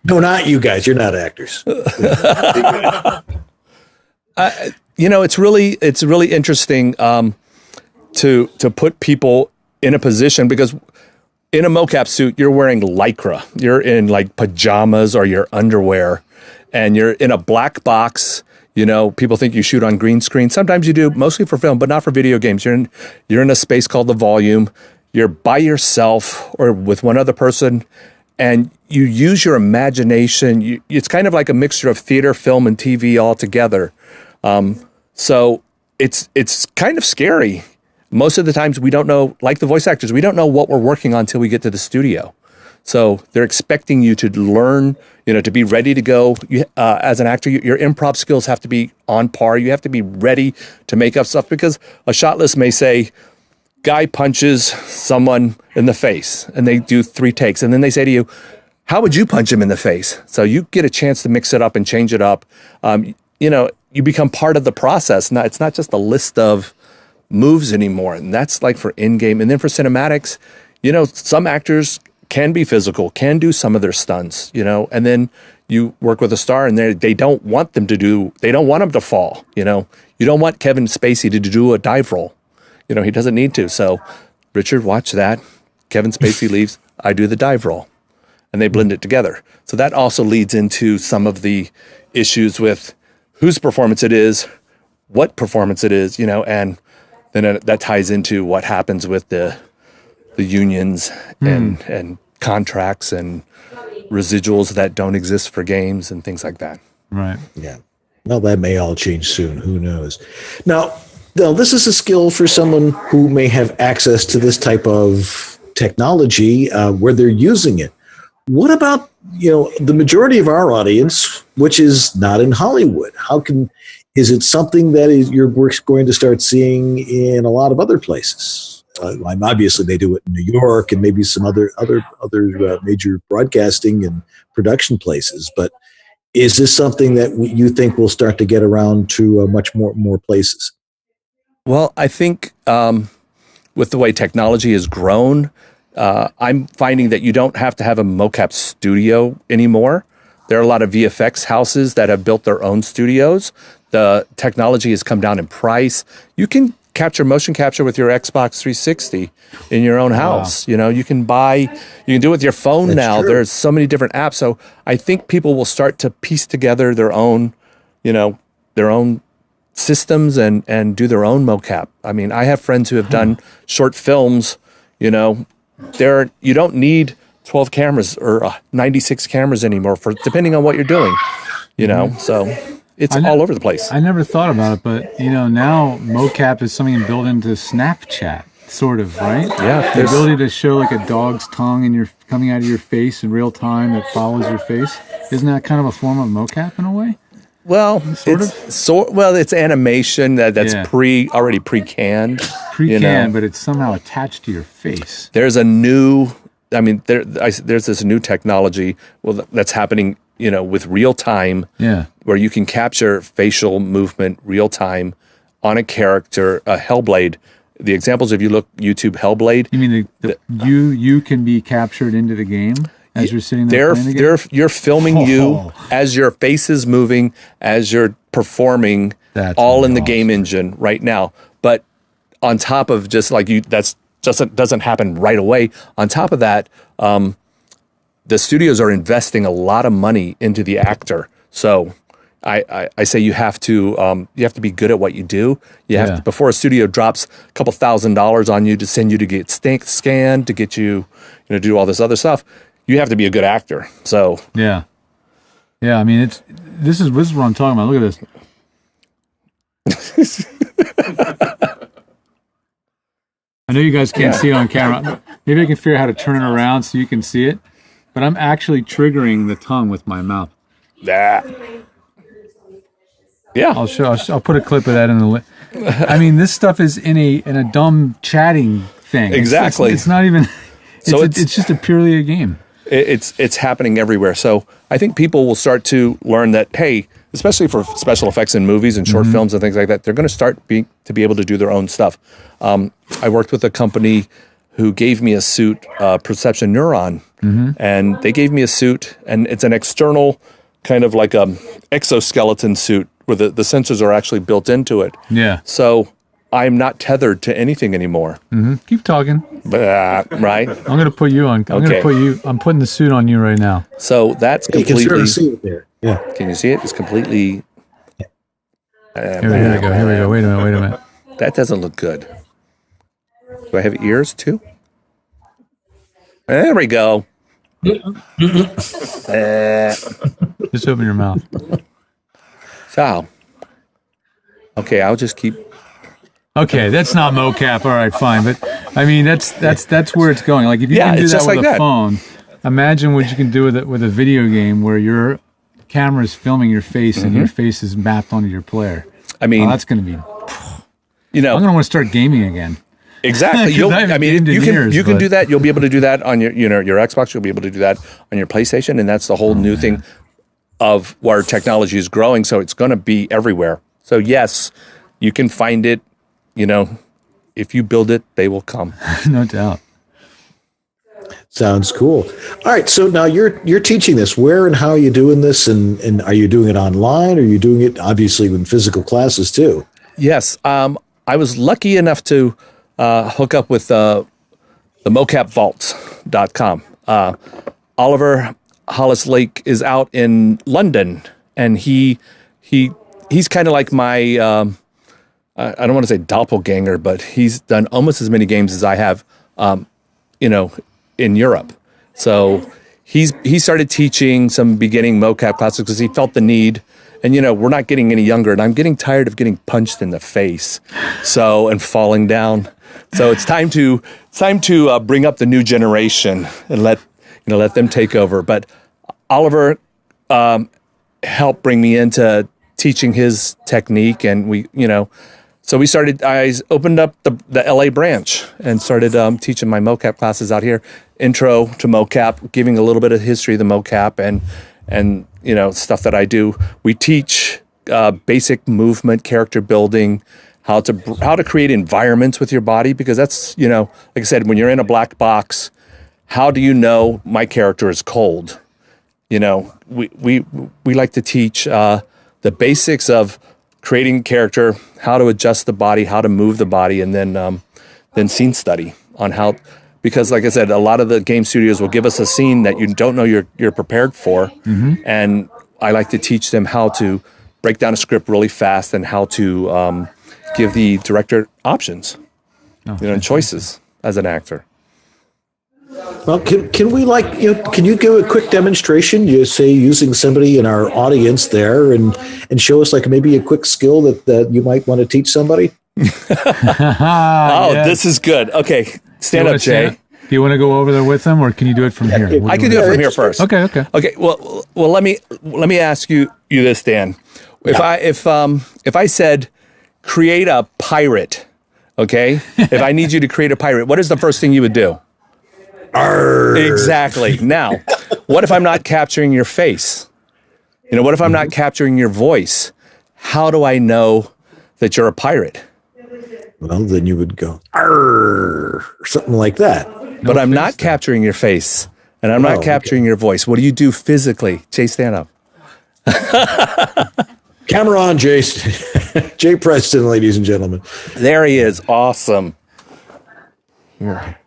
no, not you guys. You're not actors. It's really interesting to put people in a position, because in a mocap suit, you're wearing Lycra. You're in like pajamas or your underwear, and you're in a black box. People think you shoot on green screen. Sometimes you do, mostly for film, but not for video games. You're in a space called the volume. You're by yourself or with one other person, and you use your imagination. It's kind of like a mixture of theater, film, and TV all together. So it's kind of scary. Most of the times we don't know, like the voice actors, we don't know what we're working on until we get to the studio. So they're expecting you to learn, to be ready to go. As an actor, your improv skills have to be on par. You have to be ready to make up stuff, because a shot list may say, guy punches someone in the face, and they do 3 takes. And then they say to you, how would you punch him in the face? So you get a chance to mix it up and change it up. You become part of the process. Now, it's not just a list of moves anymore. And that's like for in-game. And then for cinematics, some actors can be physical, can do some of their stunts, and then you work with a star and they don't want them to fall, You don't want Kevin Spacey to do a dive roll. He doesn't need to. So Richard, watch that. Kevin Spacey leaves, I do the dive roll, and they blend it together. So that also leads into some of the issues with whose performance it is, what performance it is, and then that ties into what happens with the unions and contracts and residuals that don't exist for games and things like that. Right. Yeah. Well, that may all change soon. Who knows? Now, this is a skill for someone who may have access to this type of technology where they're using it. What about, the majority of our audience, which is not in Hollywood? Is it something that you're going to start seeing in a lot of other places? Obviously, they do it in New York and maybe some other major broadcasting and production places. But is this something that you think will start to get around to much more places? Well, I think with the way technology has grown, I'm finding that you don't have to have a mocap studio anymore. There are a lot of VFX houses that have built their own studios. The technology has come down in price. You can capture motion capture with your Xbox 360 in your own house. Wow. You can do it with your phone. That's now. True. There's so many different apps. So I think people will start to piece together their own systems and do their own mocap. I mean, I have friends who have done short films. You don't need 12 cameras or 96 cameras anymore depending on what you're doing. So it's all over the place. I never thought about it, but now mocap is something built into Snapchat, sort of, right? Yeah. The ability to show like a dog's tongue coming out of your face in real time that follows your face. Isn't that kind of a form of mocap in a way? Well, it's animation that's already pre-canned. But it's somehow attached to your face. There's there's this new technology that's happening, with real time, where you can capture facial movement real time on a character, a Hellblade. The examples, if you look YouTube Hellblade, you mean you can be captured into the game as you're sitting there playing the game? You're filming you as your face is moving, as you're performing, all in the game engine right now. But on top of just like doesn't happen right away. On top of that, the studios are investing a lot of money into the actor. So I say you have to be good at what you do. You have to, before a studio drops a couple $1,000s on you to send you to get scanned, to get you, do all this other stuff. You have to be a good actor. So yeah. I mean, this is what I'm talking about. Look at this. I know you guys can't see it on camera. Maybe I can figure out how to turn it around so you can see it. But I'm actually triggering the tongue with my mouth. Yeah. I'll put a clip of that in the. I mean, this stuff is in a dumb chatting thing. Exactly. It's not even. It's just purely a game. it's happening everywhere. So I think people will start to learn that, hey, especially for special effects in movies and short films and things like that, they're going to start to be able to do their own stuff. I worked with a company who gave me a suit, Perception Neuron, and they gave me a suit, and it's an external kind of like a exoskeleton suit where the sensors are actually built into it. Yeah. So I'm not tethered to anything anymore. Keep talking. Right? I'm going to put you on. I'm putting the suit on you right now. So that's completely. You can see it there. Yeah. Can you see it? It's completely. Here we go. Wait a minute. That doesn't look good. Do I have ears too? There we go. Just open your mouth. So. Okay, I'll just keep. Okay, that's not mocap. All right, fine. But I mean, that's where it's going. Like if you can do that with a phone, imagine what you can do with a video game where your camera is filming your face and your face is mapped onto your player. I mean, that's going to be. I'm going to want to start gaming again. Exactly. You can do that. You'll be able to do that on your Xbox. You'll be able to do that on your PlayStation, and that's the whole new thing of where technology is growing. So it's going to be everywhere. So yes, you can find it. If you build it, they will come. No doubt. Sounds cool. All right, so now you're teaching this. Where and how are you doing this? And are you doing it online? Or are you doing it obviously in physical classes too? Yes, I was lucky enough to hook up with the MoCapVaults.com. Oliver Hollis Lake is out in London, and he's kind of like my. I don't want to say doppelganger, but he's done almost as many games as I have, in Europe. So he started teaching some beginning mocap classes because he felt the need. And, we're not getting any younger, and I'm getting tired of getting punched in the face, and falling down. So it's time to bring up the new generation and let them take over. But Oliver helped bring me into teaching his technique, and I opened up the LA branch and started teaching my mocap classes out here. Intro to mocap, giving a little bit of history of the mocap and stuff that I do. We teach basic movement, character building, how to create environments with your body, because that's, like I said, when you're in a black box, how do you know my character is cold? We like to teach the basics of creating a character, how to adjust the body, how to move the body, and then scene study on how, because like I said, a lot of the game studios will give us a scene that you don't know you're prepared for, and I like to teach them how to break down a script really fast and how to give the director options, and choices as an actor. Well, can we can you give a quick demonstration? You say using somebody in our audience there and show us maybe a quick skill that you might want to teach somebody? This is good. Okay, stand up, Jay. Do you want to go over there with them, or can you do it from here? I can do it from here first. Okay. Okay. Well, let me ask you this, Dan. If I said create a pirate, okay? If I need you to create a pirate, what is the first thing you would do? Arr. Exactly. Now, what if I'm not capturing your face? What if I'm not capturing your voice? How do I know that you're a pirate? Well, then you would go, arr, or something like that. But I'm not capturing your face, and I'm not capturing your voice. What do you do physically? Jay, stand up. Camera on, Jay. Jay Preston, ladies and gentlemen. There he is. Awesome.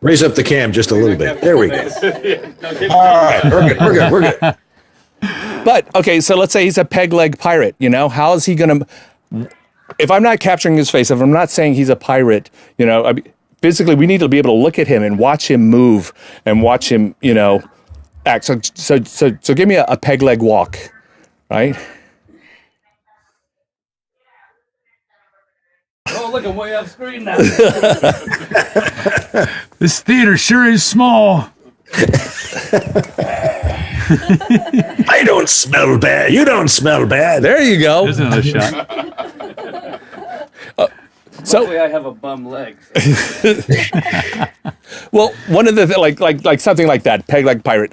Raise up the cam just a little bit. There we go. All right, we're good. But, okay, so let's say he's a peg leg pirate, How is he going to... If I'm not capturing his face, if I'm not saying he's a pirate, physically we need to be able to look at him and watch him move and watch him, act. So give me a peg leg walk, right? Oh, look, I'm way off screen now. This theater sure is small. I don't smell bad. You don't smell bad. There you go. There's another shot. Hopefully I have a bum leg. So. Well, one of the like something like that, peg like pirate.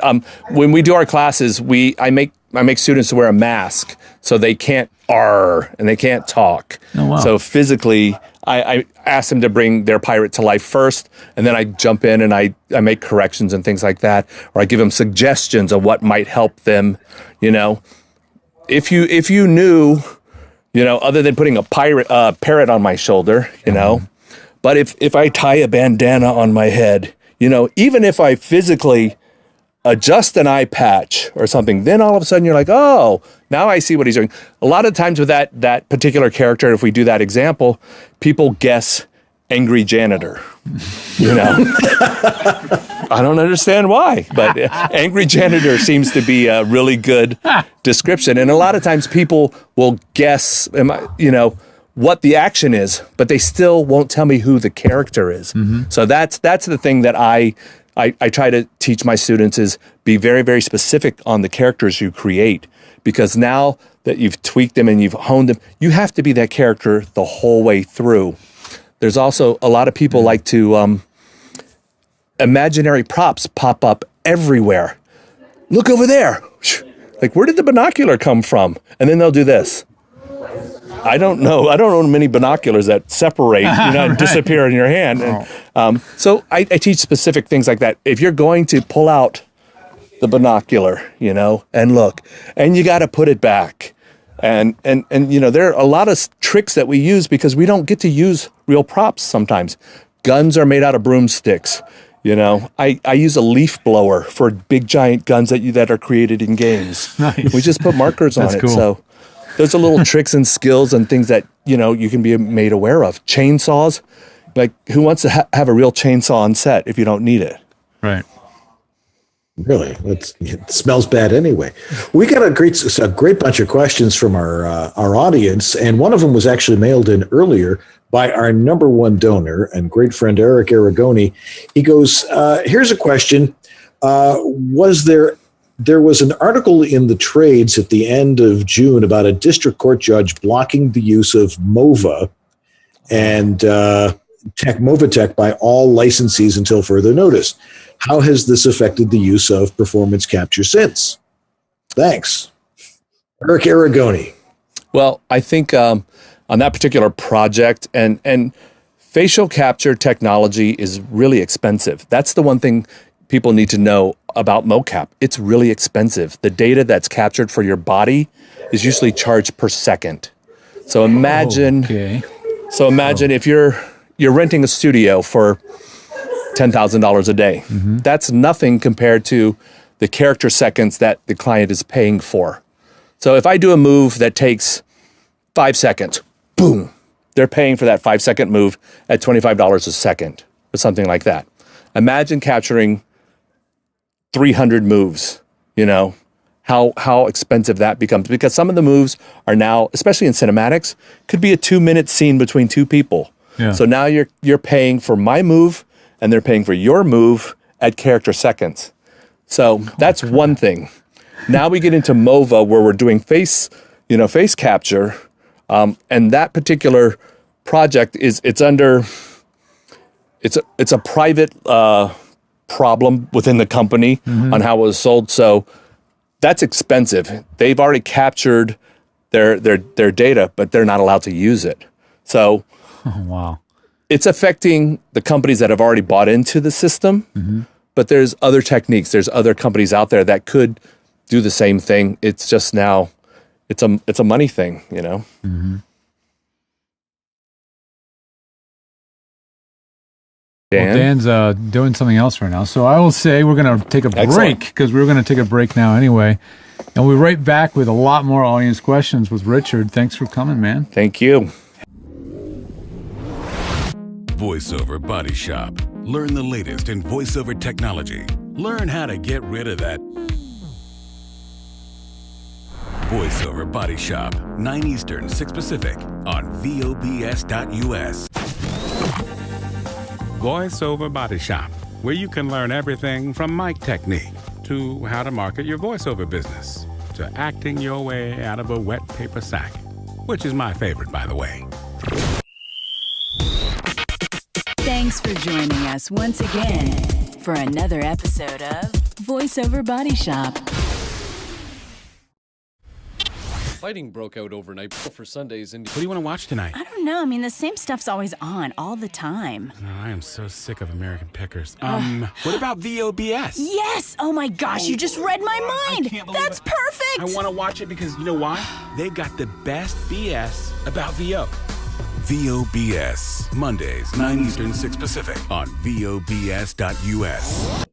When we do our classes, I make students wear a mask so they can't and they can't talk. Oh, wow. So physically, I ask them to bring their pirate to life first, and then I jump in and I make corrections and things like that, or I give them suggestions of what might help them. If you knew, other than putting a parrot on my shoulder, but if I tie a bandana on my head, even if I physically adjust an eye patch or something, then all of a sudden you're like, oh, now I see what he's doing. A lot of times with that particular character, if we do that example, people guess angry janitor. I don't understand why, but angry janitor seems to be a really good description. And a lot of times people will guess, what the action is, but they still won't tell me who the character is. Mm-hmm. So that's the thing that I try to teach my students is be very, very specific on the characters you create, because now that you've tweaked them and you've honed them, you have to be that character the whole way through. There's also a lot of people like to imaginary props pop up everywhere. Look over there. Like, where did the binocular come from? And then they'll do this. I don't know. I don't own many binoculars that separate, and Right. disappear in your hand. And, so I teach specific things like that. If you're going to pull out the binocular, and look, and you got to put it back. And there are a lot of tricks that we use because we don't get to use real props sometimes. Guns are made out of broomsticks. I use a leaf blower for big giant guns that are created in games. Nice. We just put markers on That's it. cool. So there's a little tricks and skills and things that, you can be made aware of. Chainsaws, like who wants to have a real chainsaw on set if you don't need it? Right. Really, it smells bad anyway. We got a great bunch of questions from our audience, and one of them was actually mailed in earlier by our number one donor and great friend Eric Aragoni. He goes, "Here's a question: There was an article in the trades at the end of June about a district court judge blocking the use of MOVA and MovaTech by all licensees until further notice. How has this affected the use of performance capture since? Thanks. Eric Aragoni." Well, I think on that particular project, and facial capture technology is really expensive. That's the one thing people need to know about MoCap. It's really expensive. The data that's captured for your body is usually charged per second. So imagine, if you're renting a studio for $10,000 a day. Mm-hmm. That's nothing compared to the character seconds that the client is paying for. So if I do a move that takes 5 seconds, boom, they're paying for that 5-second move at $25 a second or something like that. Imagine capturing 300 moves, how expensive that becomes, because some of the moves are now, especially in cinematics, could be a 2-minute scene between two people. Yeah. So now you're paying for my move and they're paying for your move at character seconds. So that's one thing. Now we get into MOVA where we're doing face capture. And that particular project it's a private problem within the company on how it was sold. So that's expensive. They've already captured their data, but they're not allowed to use it. So wow. It's affecting the companies that have already bought into the system, but there's other techniques. There's other companies out there that could do the same thing. It's just now, it's a money thing, Mm-hmm. Dan? Well, Dan's doing something else right now. So I will say we're going to take a break because we're going to take a break now anyway. And we'll be right back with a lot more audience questions with Richard. Thanks for coming, man. Thank you. VoiceOver Body Shop. Learn the latest in voiceover technology. Learn how to get rid of that. VoiceOver Body Shop. 9 Eastern, 6 Pacific on VOBS.us. VoiceOver Body Shop, where you can learn everything from mic technique to how to market your voiceover business to acting your way out of a wet paper sack, which is my favorite, by the way. Thanks for joining us once again for another episode of Voiceover Body Shop. Fighting broke out overnight for Sundays. And what do you want to watch tonight? I don't know. I mean, the same stuff's always on all the time. Oh, I am so sick of American Pickers. What about VOBS? Yes! Oh my gosh, you just read my mind! That's perfect! I want to watch it because you know why? They've got the best BS about VO. VOBS, Mondays, 9 Eastern, 6 Pacific, on VOBS.us.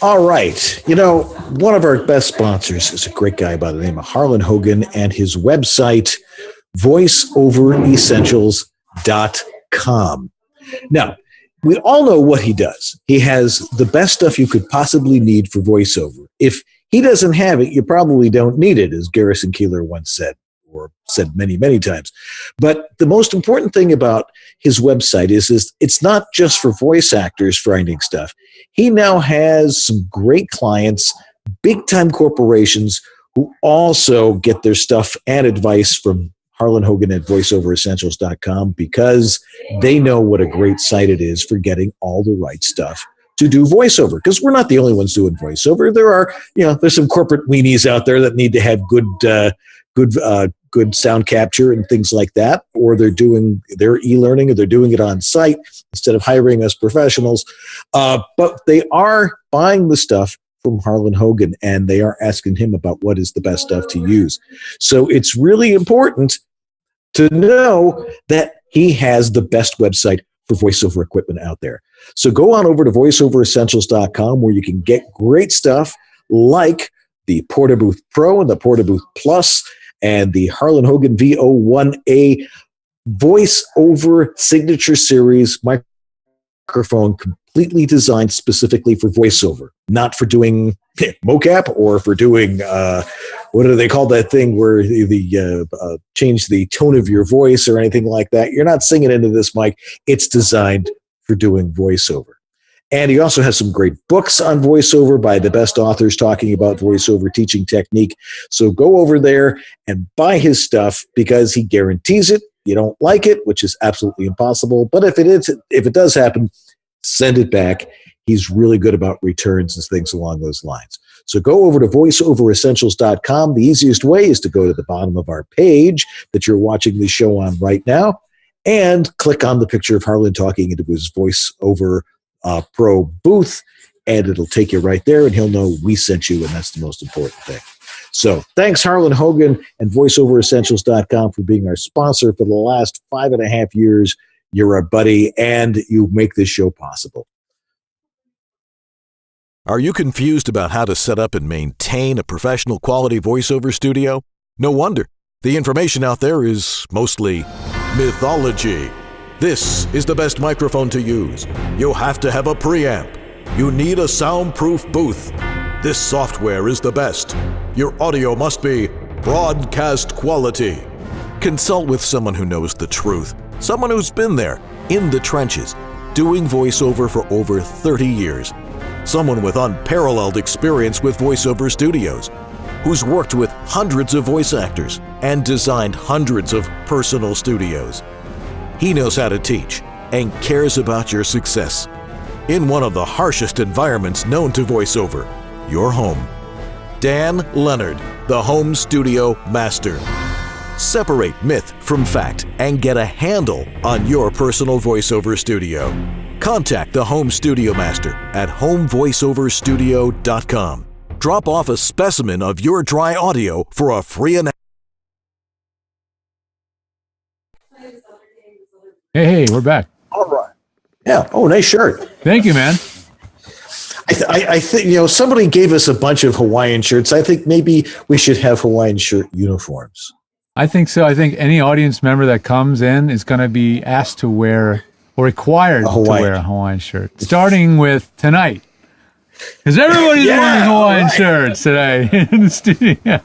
All right. You know, one of our best sponsors is a great guy by the name of Harlan Hogan and his website, voiceoveressentials.com. Now, we all know what he does. He has the best stuff you could possibly need for voiceover. If he doesn't have it, you probably don't need it, as Garrison Keillor once said, or said many, many times. But the most important thing about his website is it's not just for voice actors finding stuff. He now has some great clients, big-time corporations, who also get their stuff and advice from Harlan Hogan at voiceoveressentials.com because they know what a great site it is for getting all the right stuff to do voiceover. Because we're not the only ones doing voiceover. There are, there's some corporate weenies out there that need to have good sound capture and things like that, or they're doing their e-learning, or they're doing it on site instead of hiring us professionals. But they are buying the stuff from Harlan Hogan, and they are asking him about what is the best stuff to use. So it's really important to know that he has the best website for voiceover equipment out there. So go on over to voiceoveressentials.com, where you can get great stuff like the Portabooth Pro and the Portabooth Plus and the Harlan Hogan VO1A voiceover signature series microphone, completely designed specifically for voiceover, not for doing MoCap or for doing, what do they call that thing where the change the tone of your voice or anything like that. You're not singing into this mic. It's designed for doing voiceover. And he also has some great books on voiceover by the best authors talking about voiceover teaching technique. So go over there and buy his stuff because he guarantees it. You don't like it, which is absolutely impossible. But if it does happen, send it back. He's really good about returns and things along those lines. So go over to voiceoveressentials.com. The easiest way is to go to the bottom of our page that you're watching the show on right now and click on the picture of Harlan talking into his voiceover Pro booth, and it'll take you right there, and he'll know we sent you, and that's the most important thing. So thanks, Harlan Hogan and VoiceOverEssentials.com, for being our sponsor for the last 5.5 years. You're our buddy, and you make this show possible. Are you confused about how to set up and maintain a professional quality voiceover studio? No wonder. The information out there is mostly mythology. This is the best microphone to use. You'll have to have a preamp. You need a soundproof booth. This software is the best. Your audio must be broadcast quality. Consult with someone who knows the truth. Someone who's been there, in the trenches, doing voiceover for over 30 years. Someone with unparalleled experience with voiceover studios, who's worked with hundreds of voice actors and designed hundreds of personal studios. He knows how to teach and cares about your success in one of the harshest environments known to voiceover, your home. Dan Leonard, the Home Studio Master. Separate myth from fact and get a handle on your personal voiceover studio. Contact the Home Studio Master at homevoiceoverstudio.com. Drop off a specimen of your dry audio for a free analysis. Hey, we're back. All right. Yeah. Oh, nice shirt. Thank you, man. I think, somebody gave us a bunch of Hawaiian shirts. I think maybe we should have Hawaiian shirt uniforms. I think so. I think any audience member that comes in is going to be asked to wear or required to wear a Hawaiian shirt, starting with tonight. Because everybody's wearing Hawaiian shirts today in the studio.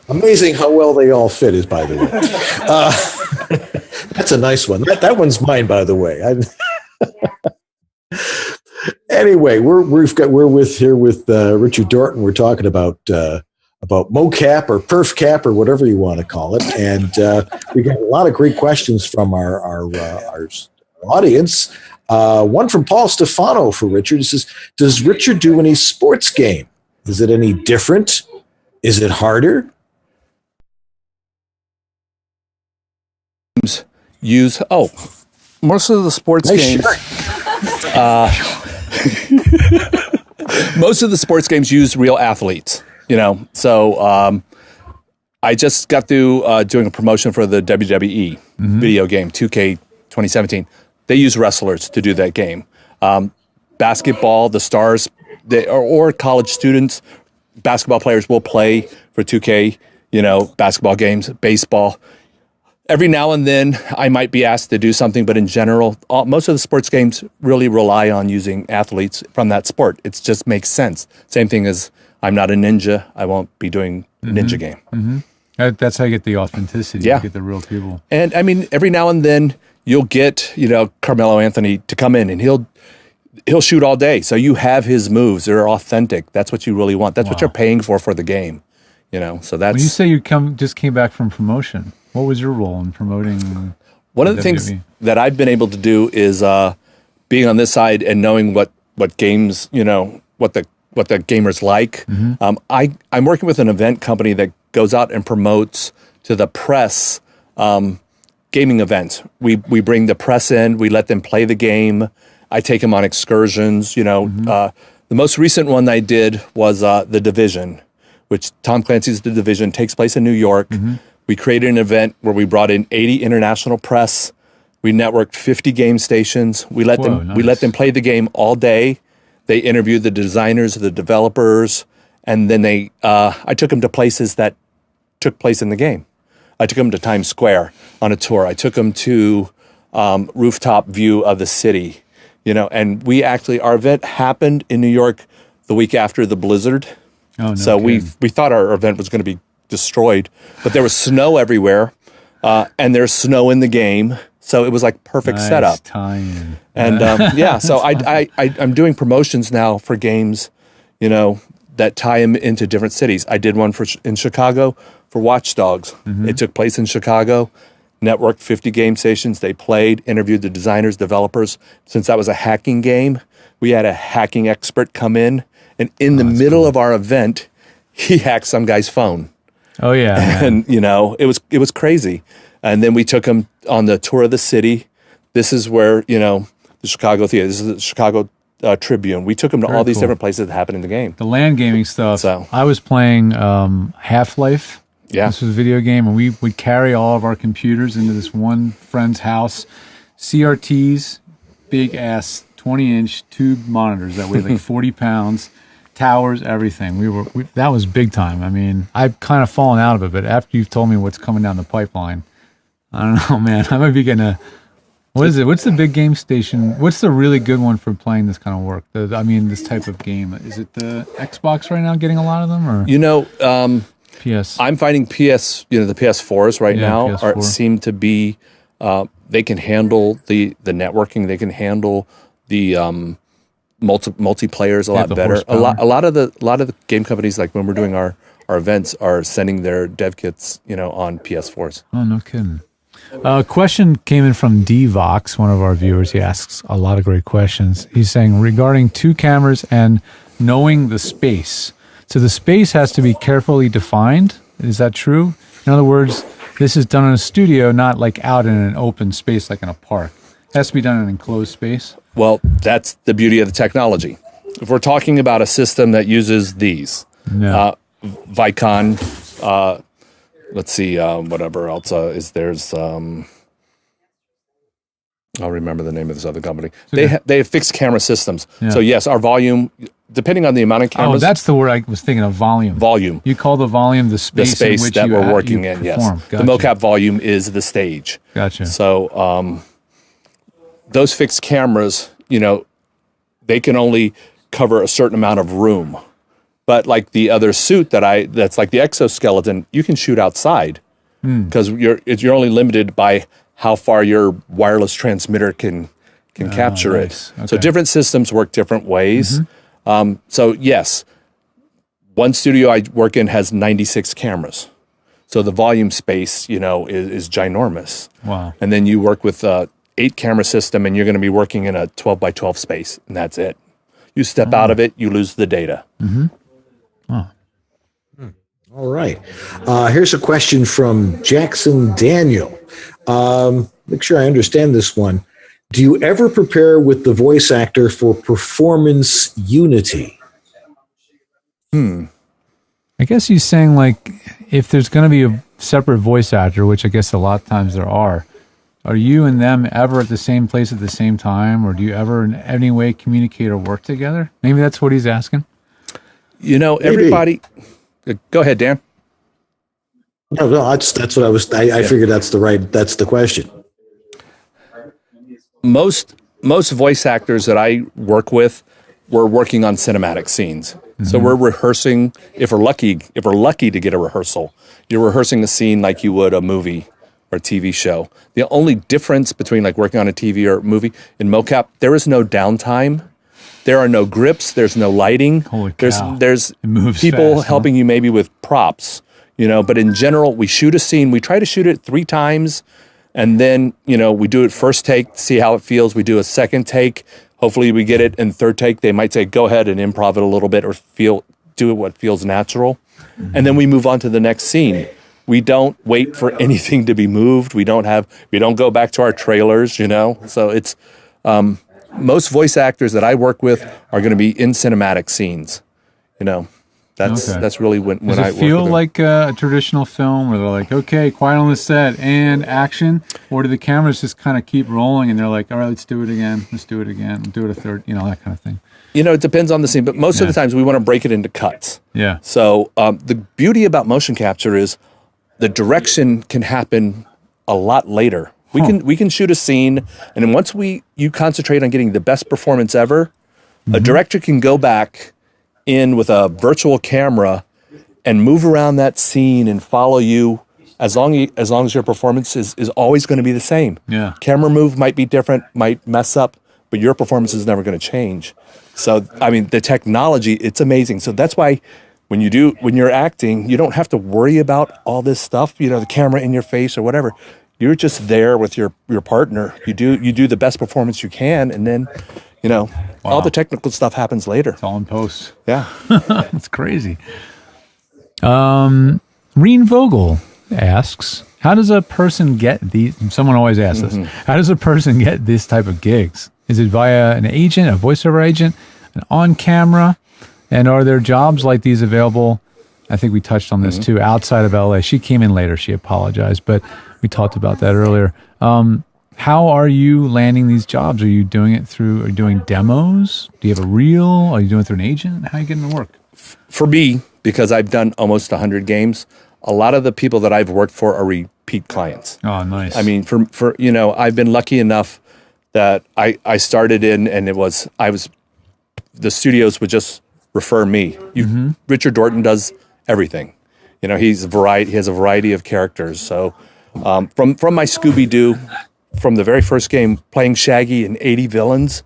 Amazing how well they all fit, is by the way. That's a nice one. That one's mine, by the way. Anyway, we're with Richard Dorton. We're talking about MoCap or PerfCap or whatever you want to call it, and we got a lot of great questions from our audience. One from Paul Stefano for Richard. He says, does Richard do any sports game? Is it any different? Is it harder? Most of the sports games. Most of the sports games use real athletes, So I just got through doing a promotion for the WWE video game, 2K 2017. They use wrestlers to do that game. Basketball, the stars, or college students, basketball players will play for 2K, basketball games, baseball. Every now and then, I might be asked to do something, but in general, most of the sports games really rely on using athletes from that sport. It just makes sense. Same thing as I'm not a ninja. I won't be doing a ninja game. That's how you get the authenticity. Yeah. You get the real people. And I mean, every now and then, you'll get, Carmelo Anthony to come in, and he'll shoot all day. So you have his moves. They're authentic. That's what you really want. That's what you're paying for the game. So that's... When you say you just came back from promotion, what was your role in promoting? One of the things that I've been able to do is being on this side and knowing what games, what the gamers like. I'm working with an event company that goes out and promotes to the press gaming events. We bring the press in, we let them play the game. I take them on excursions. The most recent one I did was The Division, which Tom Clancy's The Division takes place in New York. We created an event where we brought in 80 international press. We networked 50 game stations. We let them play the game all day. They interviewed the designers, the developers, and then I took them to places that took place in the game. I took them to Times Square on a tour. I took them to rooftop view of the city, and our event happened in New York the week after the blizzard. Oh, no so we thought our event was going to be destroyed, but there was snow everywhere, and there's snow in the game. So it was like perfect setup. Tie-in. And so I'm doing promotions now for games, that tie them into different cities. I did one in Chicago for Watch Dogs. It took place in Chicago, networked 50 game stations. They played, interviewed the designers, developers. Since that was a hacking game, we had a hacking expert come in, and in the middle of our event, he hacked some guy's phone. Oh yeah, and it was crazy. And then we took him on the tour of the city. This is where the Chicago Theater. This is the Chicago Tribune. We took him to all these different places that happened in the game. The LAN gaming stuff. So I was playing Half-Life. Yeah, this was a video game, and we would carry all of our computers into this one friend's house. CRTs, big ass 20-inch tube monitors that weighed like 40 pounds. Towers, everything. That was big time. I mean, I've kind of fallen out of it, but after you've told me what's coming down the pipeline, I don't know, man. I might be getting what is it? What's the big game station? What's the really good one for playing this kind of work? This type of game. Is it the Xbox right now getting a lot of them, or PS? I'm finding PS. The PS4s right now seem to be. They can handle the networking. They can handle the multiplayers a lot better. A lot of the game companies, like when we're doing our events, are sending their dev kits, on PS4s. Oh, no kidding. A question came in from DVox, one of our viewers. He asks a lot of great questions. He's saying regarding 2 cameras and knowing the space. So the space has to be carefully defined. Is that true? In other words, this is done in a studio, not like out in an open space like in a park. It has to be done in an enclosed space. Well, that's the beauty of the technology. If we're talking about a system that uses these, Vicon, let's see, whatever else is there's, I'll remember the name of this other company. Okay. They have fixed camera systems. Yeah. So yes, our volume, depending on the amount of cameras. Oh, that's the word I was thinking of, volume. Volume. You call the volume the space in which that we're working in, yes. Gotcha. The MoCap volume is the stage. Gotcha. So those fixed cameras, they can only cover a certain amount of room. But like the other suit that's like the exoskeleton, you can shoot outside because you're only limited by how far your wireless transmitter can capture it. Okay. So different systems work different ways. So yes, one studio I work in has 96 cameras. So the volume space, is ginormous. Wow. And then you work with 8 camera system, and you're going to be working in a 12 by 12 space, and that's it. You step out of it, you lose the data. Mm-hmm. Oh. All right. Here's a question from Jackson Daniel. Make sure I understand this one. Do you ever prepare with the voice actor for performance unity? I guess he's saying, like, if there's going to be a separate voice actor, which I guess a lot of times there are you and them ever at the same place at the same time, or do you ever in any way communicate or work together? Maybe that's what he's asking. You know, everybody... Go ahead, Dan. No, that's what I was... I figured that's the question. Most voice actors that I work with, we're working on cinematic scenes. Mm-hmm. So we're rehearsing, if we're lucky to get a rehearsal, you're rehearsing a scene like you would a movie or a TV show. The only difference between like working on a TV or movie in MoCap, there is no downtime. There are no grips. There's no lighting. Holy cow. There's people fast, helping you maybe with props, but in general, we shoot a scene. We try to shoot it 3 times. And then, we do it first take, see how it feels. We do a second take. Hopefully we get it. And third take, they might say, go ahead and improv it a little bit or do it what feels natural. Mm-hmm. And then we move on to the next scene. We don't wait for anything to be moved. We don't go back to our trailers, So it's, most voice actors that I work with are going to be in cinematic scenes, That's really when Does I it feel like a traditional film where they're like, okay, quiet on the set and action? Or do the cameras just kind of keep rolling and they're like, all right, let's do it again. Let's do it again. Do it a third, that kind of thing. It depends on the scene, but most of the times we want to break it into cuts. Yeah. So the beauty about motion capture is the direction can happen a lot later. We can shoot a scene, and then once you concentrate on getting the best performance ever, a director can go back in with a virtual camera and move around that scene and follow you as long as your performance is always going to be the same. Yeah. Camera move might be different, might mess up, but your performance is never going to change. So, the technology, it's amazing. So that's why when you're acting, you don't have to worry about all this stuff, the camera in your face or whatever. You're just there with your partner. You do the best performance you can, and then, all the technical stuff happens later. It's all in post. Yeah. That's crazy. Reen Vogel asks, how does a person get these? Someone always asks this. How does a person get this type of gigs? Is it via an agent, a voiceover agent, an on-camera? And are there jobs like these available? I think we touched on this too, outside of LA. She came in later. She apologized, but we talked about that earlier. How are you landing these jobs? Are you doing demos? Do you have a reel? Are you doing it through an agent? How are you getting to work? For me, because I've done almost 100 games, a lot of the people that I've worked for are repeat clients. Oh, nice. I've been lucky enough that I started in, and the studios would just refer me. Richard Dorton does everything. He has a variety of characters. So from my Scooby-Doo, from the very first game, playing Shaggy and 80 villains,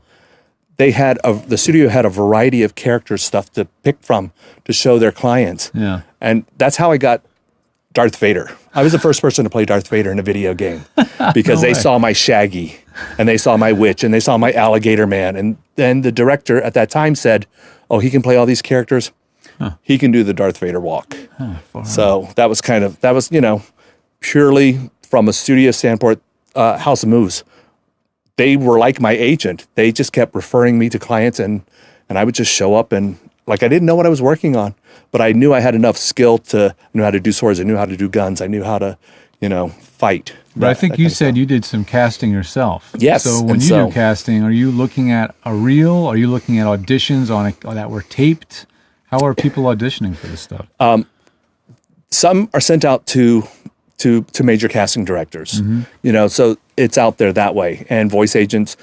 the studio had a variety of character stuff to pick from to show their clients. Yeah. And that's how I got Darth Vader. I was the first person to play Darth Vader in a video game because they saw my Shaggy and they saw my witch and they saw my alligator man. And then the director at that time said, oh, he can play all these characters. Huh. He can do the Darth Vader walk. So that was purely from a studio standpoint, House of Moves. They were like my agent. They just kept referring me to clients and I would just show up and I didn't know what I was working on, but I knew I had enough skill to know how to do swords. I knew how to do guns. I knew how to, fight. But I think you said you did some casting yourself. Yes. So when you do casting, are you looking at a reel? Are you looking at auditions that were taped? How are people auditioning for this stuff? Some are sent out to major casting directors, so it's out there that way. And voice agents,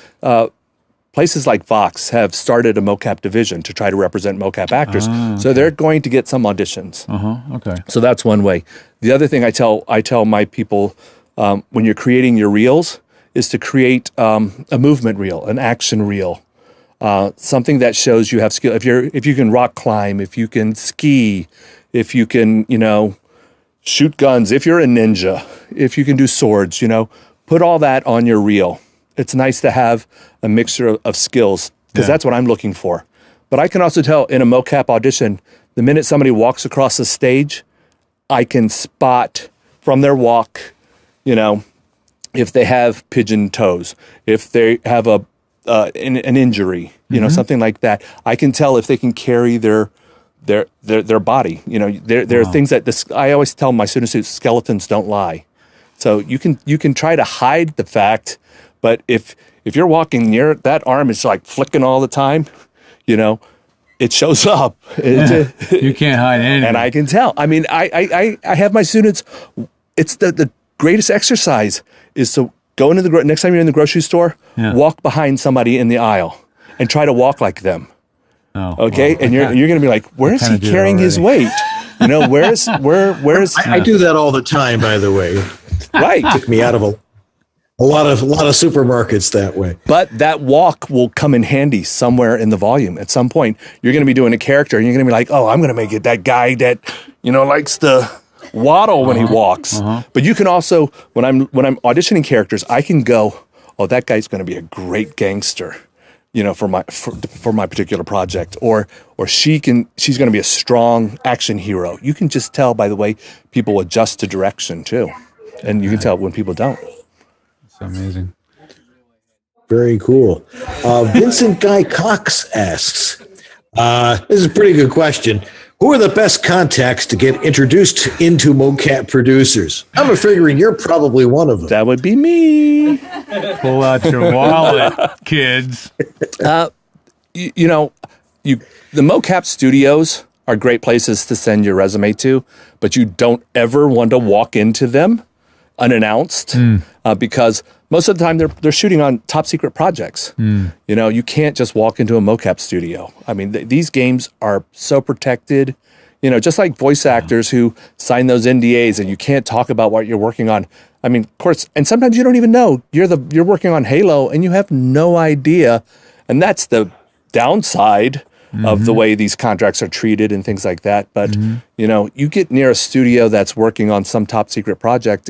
places like Vox have started a MoCap division to try to represent MoCap actors. Okay. So they're going to get some auditions. Okay. So that's one way. The other thing I tell my people when you're creating your reels is to create a movement reel, an action reel, something that shows you have skill. If you can rock climb, if you can ski, if you can shoot guns, if you're a ninja, if you can do swords, put all that on your reel It's nice to have a mixture of skills because that's what I'm looking for. But I can also tell in a MoCap audition, the minute somebody walks across the stage, I can spot from their walk, you know, if they have pigeon toes, if they have an injury, you know, something like that. I can tell if they can carry their body. You know, there are things that I always tell my students that skeletons don't lie. So you can try to hide the fact, but if you're walking near it, that arm is like flicking all the time, you know, it shows up. You can't hide anything. And I can tell. I mean, I have my students, it's the greatest exercise is to go into the next time you're in the grocery store, walk behind somebody in the aisle and try to walk like them. Okay, well, and you're going to be like, where is he carrying his weight? You know, where's I do that all the time, by the way. Right, took me out of a lot of supermarkets that way. But that walk will come in handy somewhere in the volume. At some point, you're going to be doing a character, and you're going to be like, oh, I'm going to make it that guy that, you know, likes to waddle when he walks. But you can also, when I'm auditioning characters, I can go, oh, that guy's going to be a great gangster, you know, for my particular project, or she's going to be a strong action hero. You can just tell by the way people adjust to direction too, and you can tell when people don't. It's amazing. Very cool. Vincent Guy Cox asks, this is a pretty good question. Who are the best contacts to get introduced into MoCap producers? I'm figuring you're probably one of them. That would be me. Pull out your wallet, kids. The MoCap studios are great places to send your resume to, but you don't ever want to walk into them unannounced because most of the time they're shooting on top secret projects. You know, you can't just walk into a MoCap studio. I mean, these games are so protected, you know, just like voice actors who sign those NDAs and you can't talk about what you're working on. I mean, of course, and sometimes you don't even know you're working on Halo and you have no idea. And that's the downside of the way these contracts are treated and things like that. But, you know, you get near a studio that's working on some top secret project,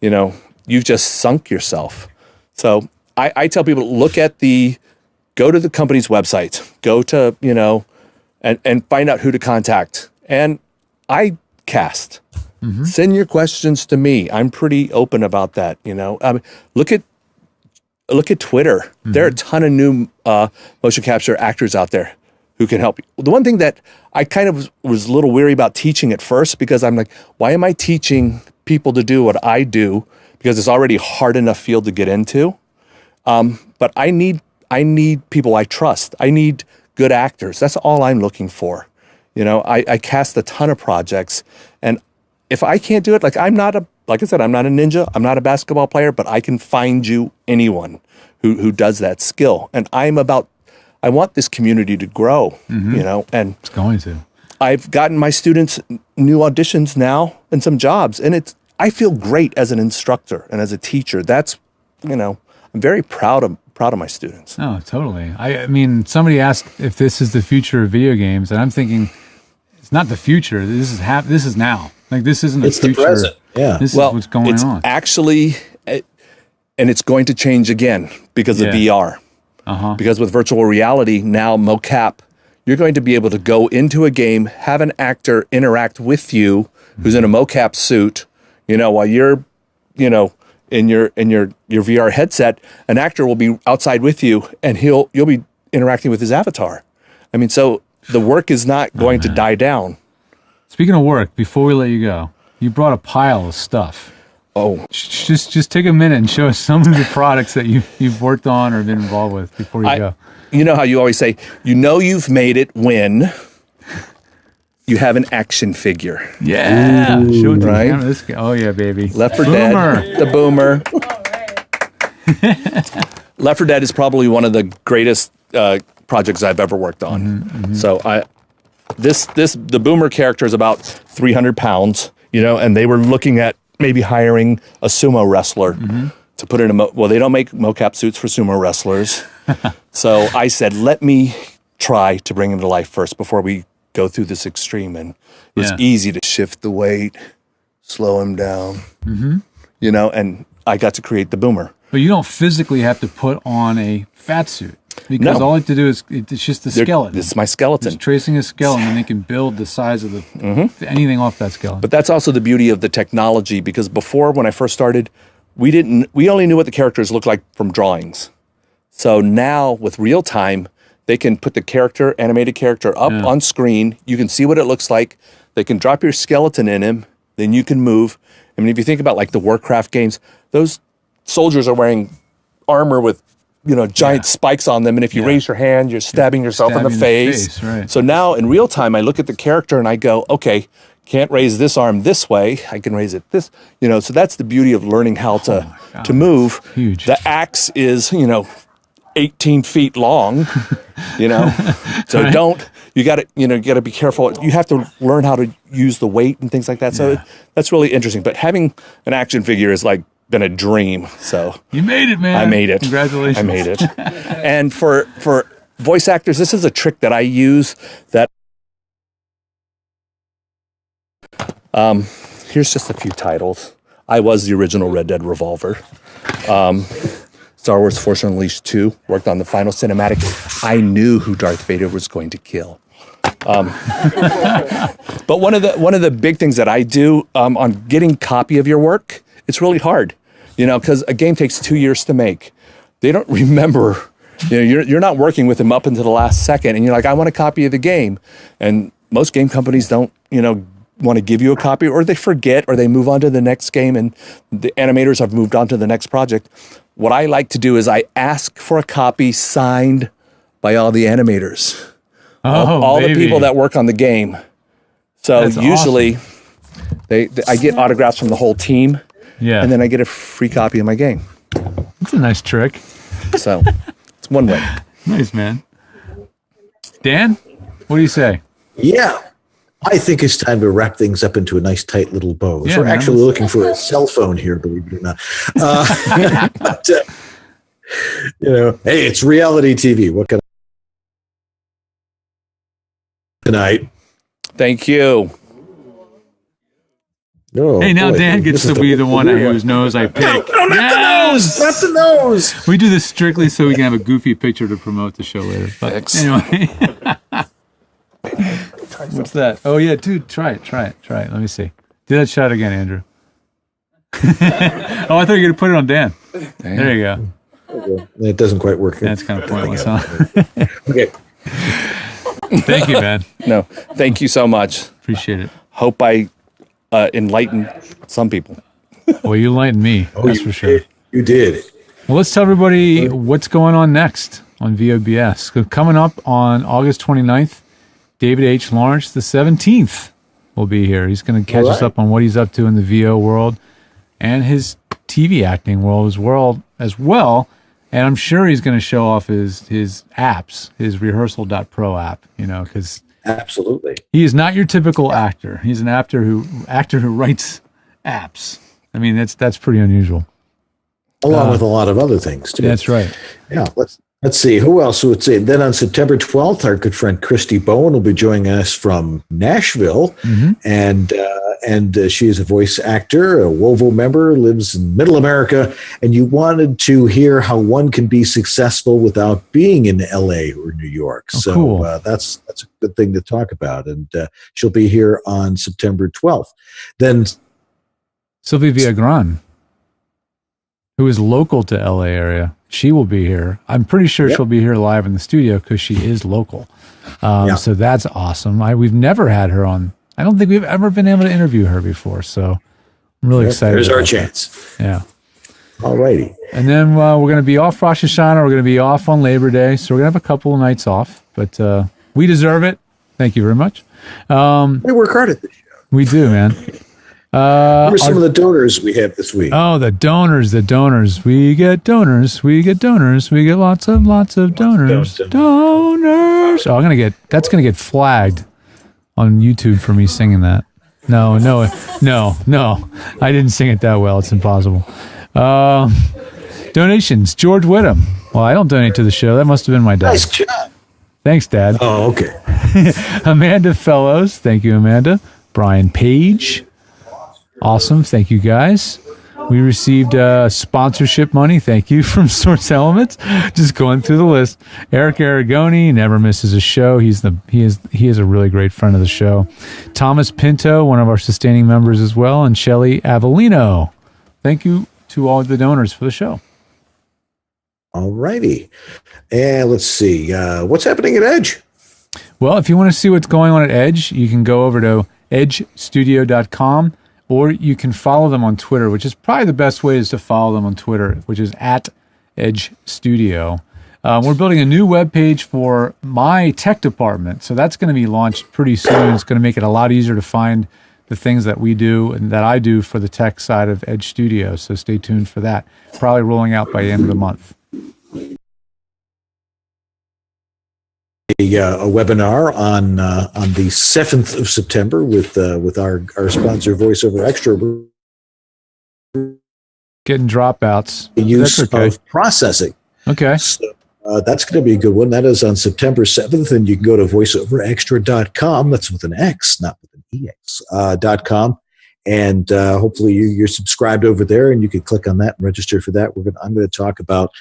you know, you've just sunk yourself. So I tell people, go to the company's website, go to, you know, and find out who to contact. And I cast. Send your questions to me. I'm pretty open about that, you know. Look at Twitter. There are a ton of new motion capture actors out there who can help you. The one thing that I kind of was a little weary about teaching at first, because I'm like, why am I teaching people to do what I do? Because it's already hard enough field to get into. But I need people I trust. I need good actors. That's all I'm looking for. You know, I cast a ton of projects, and if I can't do it, like I said, I'm not a ninja, I'm not a basketball player, but I can find you anyone who does that skill. And I want this community to grow, you know, and it's going to. I've gotten my students new auditions now and some jobs, and I feel great as an instructor and as a teacher. That's, you know, I'm very proud of my students. Oh, totally. I mean, somebody asked if this is the future of video games, and I'm thinking it's not the future. This is now. Like, this isn't the future. It's the present. Yeah. This is what's going on. Actually, and it's going to change again because of VR. Because with virtual reality now, MoCap, you're going to be able to go into a game, have an actor interact with you who's in a MoCap suit, you know, while you're, you know, in your VR headset, an actor will be outside with you and you'll be interacting with his avatar. I mean, so the work is not going to die down. Speaking of work, before we let you go, you brought a pile of stuff. Oh, just take a minute and show us some of the products that you've worked on or been involved with before you go. You know how you always say, you know you've made it when you have an action figure. Yeah. Ooh, show it to right? the camera. Oh yeah, baby. Left 4 Dead, the Boomer. Left 4 Dead is probably one of the greatest projects I've ever worked on. So the Boomer character is about 300 pounds, you know, and they were looking at maybe hiring a sumo wrestler to put in well, they don't make MoCap suits for sumo wrestlers. So I said, let me try to bring him to life first before we go through this extreme. And it was easy to shift the weight, slow him down, you know, and I got to create the Boomer. But you don't physically have to put on a fat suit. Because all I have to do is, it's just the skeleton. This is my skeleton. Just tracing a skeleton, and they can build the size of anything off that skeleton. But that's also the beauty of the technology, because before, when I first started, we only knew what the characters looked like from drawings. So now with real time, they can put the animated character up on screen. You can see what it looks like. They can drop your skeleton in him. Then you can move. I mean, if you think about like the Warcraft games, those soldiers are wearing armor with giant spikes on them, and if you raise your hand, you're stabbing yourself in the face. Right. So now in real time, I look at the character and I go, okay, can't raise this arm this way. I can raise it this. So that's the beauty of learning how to move. Huge. The axe is 18 feet long. So you got to be careful. You have to learn how to use the weight and things like that. So that's really interesting. But having an action figure is like been a dream. So you made it, man. I made it. Congratulations. I made it. And for voice actors, this is a trick that I use that here's just a few titles. I was the original Red Dead Revolver. Star Wars Force Unleashed 2, worked on the final cinematic. I knew who Darth Vader was going to kill. But one of the big things that I do on getting copy of your work, it's really hard, because a game takes 2 years to make. They don't remember, you're not working with them up until the last second, and you're like, I want a copy of the game. And most game companies don't, want to give you a copy, or they forget, or they move on to the next game, and the animators have moved on to the next project. What I like to do is I ask for a copy signed by all the animators. All the people that work on the game. So That's usually I get autographs from the whole team. Yeah. And then I get a free copy of my game. That's a nice trick. So it's one way. Nice, man. Dan, what do you say? Yeah. I think it's time to wrap things up into a nice tight little bow. Yeah, We're man, actually looking for a cell phone here, believe it or not. But, hey, it's reality TV. What can tonight? Thank you. Oh, hey, now boy. Dan gets to be the one whose nose I pick. No, not the nose. We do this strictly so we can have a goofy picture to promote the show later. But anyway. What's that? Oh, yeah, dude, try it. Let me see. Do that shot again, Andrew. Oh, I thought you were going to put it on Dan. Damn. There you go. Okay. It doesn't quite work. That's kind of pointless, huh? Okay. Thank you, man. No, thank you so much. Appreciate it. Hope I enlightened some people. Well, you enlightened me. That's for sure. You did. Well, let's tell everybody what's going on next on VOBS. Coming up on August 29th, David H. Lawrence, the 17th, will be here. He's going to catch us up on what he's up to in the VO world and his TV acting world as well. And I'm sure he's going to show off his apps, his rehearsal.pro app, because absolutely, he is not your typical actor. He's an actor who writes apps. I mean, that's pretty unusual. Along with a lot of other things too. That's right. Yeah. Let's see who else would say. Then on September 12th, our good friend Christy Bowen will be joining us from Nashville, and she is a voice actor, a WOVO member, lives in Middle America, and you wanted to hear how one can be successful without being in LA or New York. So cool. That's a good thing to talk about, and she'll be here on September 12th. Then Sylvie Viagran, who is local to LA area, she will be here. I'm pretty sure she'll be here live in the studio because she is local. So that's awesome. We've never had her on. I don't think we've ever been able to interview her before. So I'm really excited. There's our chance. Yeah. All righty. And then we're going to be off Rosh Hashanah. We're going to be off on Labor Day. So we're going to have a couple of nights off. But we deserve it. Thank you very much. We work hard at this show. We do, man. Who are some of the donors we have this week? Oh, the donors. We get donors. We get lots of donors. Donors. Oh, that's going to get flagged on YouTube for me singing that. No. I didn't sing it that well. It's impossible. Donations. George Whittam. Well, I don't donate to the show. That must have been my dad. Nice job. Thanks, Dad. Oh, okay. Amanda Fellows. Thank you, Amanda. Brian Page. Awesome. Thank you, guys. We received sponsorship money. Thank you from Source Elements. Just going through the list. Eric Aragoni never misses a show. He is a really great friend of the show. Thomas Pinto, one of our sustaining members as well, and Shelly Avellino. Thank you to all the donors for the show. All righty. And let's see. What's happening at Edge? Well, if you want to see what's going on at Edge, you can go over to edgestudio.com, or you can follow them on Twitter, which is probably the best way is to follow them on Twitter, which is at Edge Studio. We're building a new webpage for my tech department, so that's going to be launched pretty soon. It's going to make it a lot easier to find the things that we do and that I do for the tech side of Edge Studio, so stay tuned for that. Probably rolling out by the end of the month. A webinar on the 7th of September with our sponsor VoiceOver Extra. Getting dropouts. The use of processing. Okay. So, that's going to be a good one. That is on September 7th, and you can go to voiceoverextra.com. That's with an X, not with an EX, .com. And hopefully you're subscribed over there, and you can click on that and register for that. I'm going to talk about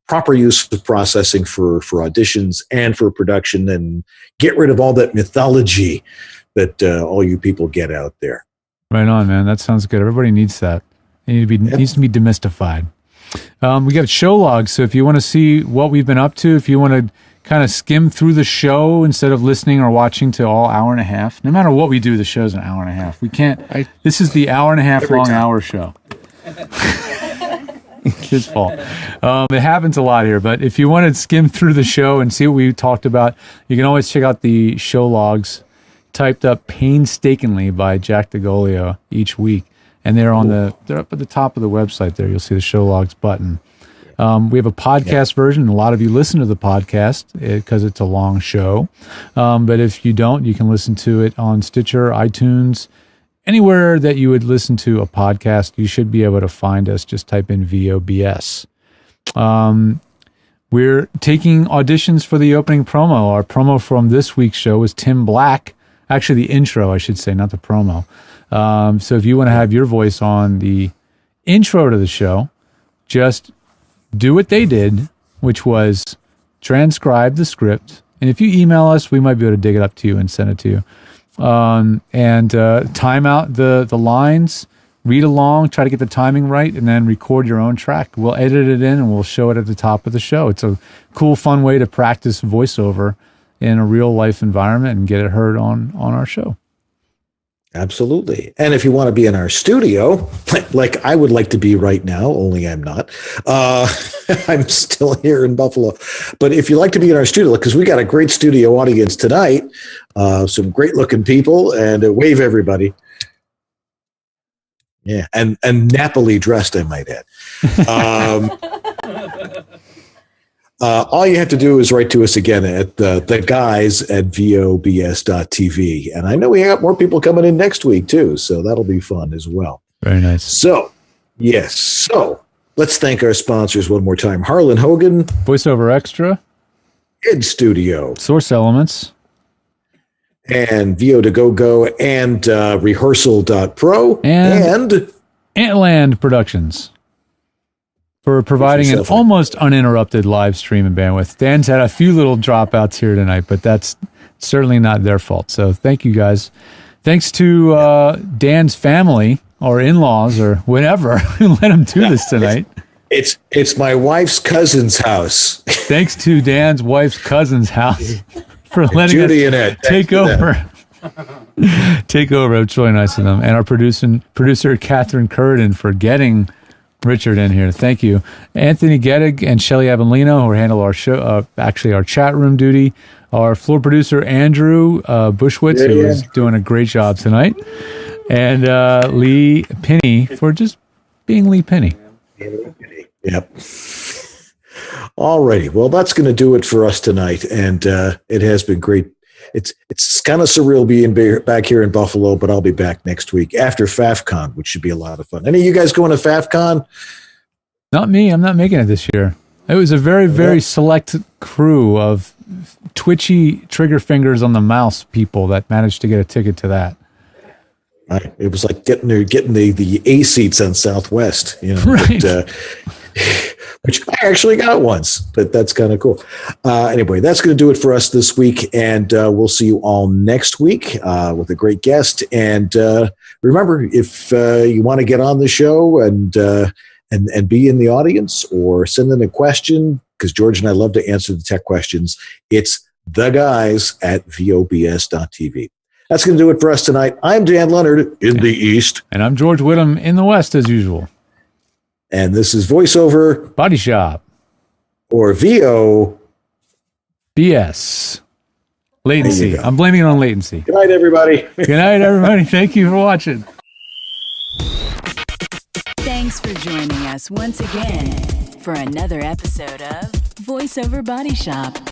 proper use of processing for auditions and for production, and get rid of all that mythology that all you people get out there. Right on, man. That sounds good. Everybody needs that. It needs to be demystified. We got show logs, so if you want to see what we've been up to, if you want to kind of skim through the show instead of listening or watching to all hour and a half, no matter what we do, the show's an hour and a half. We can't. This is the hour and a half long hour show. His fault. It happens a lot here, but if you want to skim through the show and see what we talked about, you can always check out the show logs typed up painstakingly by Jack DeGolio each week. And they're up at the top of the website there. You'll see the show logs button. We have a podcast version. A lot of you listen to the podcast because it's a long show. But if you don't, you can listen to it on Stitcher, iTunes, anywhere that you would listen to a podcast. You should be able to find us. Just type in VOBS. We're taking auditions for the opening promo. Our promo from this week's show was Tim Black. Actually, the intro, I should say, not the promo. So if you want to have your voice on the intro to the show, just do what they did, which was transcribe the script. And if you email us, we might be able to dig it up to you and send it to you. And time out the lines, read along, try to get the timing right, and then record your own track. We'll edit it in and we'll show it at the top of the show. It's a cool, fun way to practice voiceover in a real life environment and get it heard on our show. Absolutely. And if you want to be in our studio, like I would like to be right now, only I'm not. I'm still here in Buffalo. But if you'd like to be in our studio, because we got a great studio audience tonight, some great looking people, and wave everybody. Yeah, and nappily dressed, I might add. All you have to do is write to us again at the guys at VOBS.tv. And I know we have more people coming in next week, too, so that'll be fun as well. Very nice. So, yes. So, let's thank our sponsors one more time. Harlan Hogan. VoiceOver Extra. Edge Studio. Source Elements. And VO2GoGo and Rehearsal.pro. And Antland Productions. For providing an almost uninterrupted live stream and bandwidth. Dan's had a few little dropouts here tonight, but that's certainly not their fault. So thank you guys. Thanks to Dan's family or in-laws or whatever who let him do this tonight. It's my wife's cousin's house. Thanks to Dan's wife's cousin's house for letting Judy us and Ed, take over. Take over. It's really nice of them. And our producer Catherine Curden for getting Richard in here. Thank you. Anthony Gettig and Shelly Avellino, who handle our show, actually our chat room duty. Our floor producer, Andrew Bushwitz, who is doing a great job tonight. And Lee Penny for just being Lee Penny. Yep. All righty. Well, that's going to do it for us tonight. And it has been great. It's kind of surreal being back here in Buffalo, but I'll be back next week after FAFCon, which should be a lot of fun. Any of you guys going to FAFCon? Not me. I'm not making it this year. It was a very, very select crew of twitchy trigger fingers on the mouse people that managed to get a ticket to that. It was like getting the A seats on Southwest, Right. but, which I actually got once, but that's kind of cool. Anyway, that's going to do it for us this week, and we'll see you all next week with a great guest. And remember, if you want to get on the show and be in the audience or send in a question, because George and I love to answer the tech questions, it's theguys@vobs.tv. That's going to do it for us tonight. I'm Dan Leonard in the East. And I'm George Whittam in the West, as usual. And this is Voiceover Body Shop. Or VOBS. Latency. I'm blaming it on latency. Good night, everybody. Good night, everybody. Thank you for watching. Thanks for joining us once again for another episode of Voiceover Body Shop.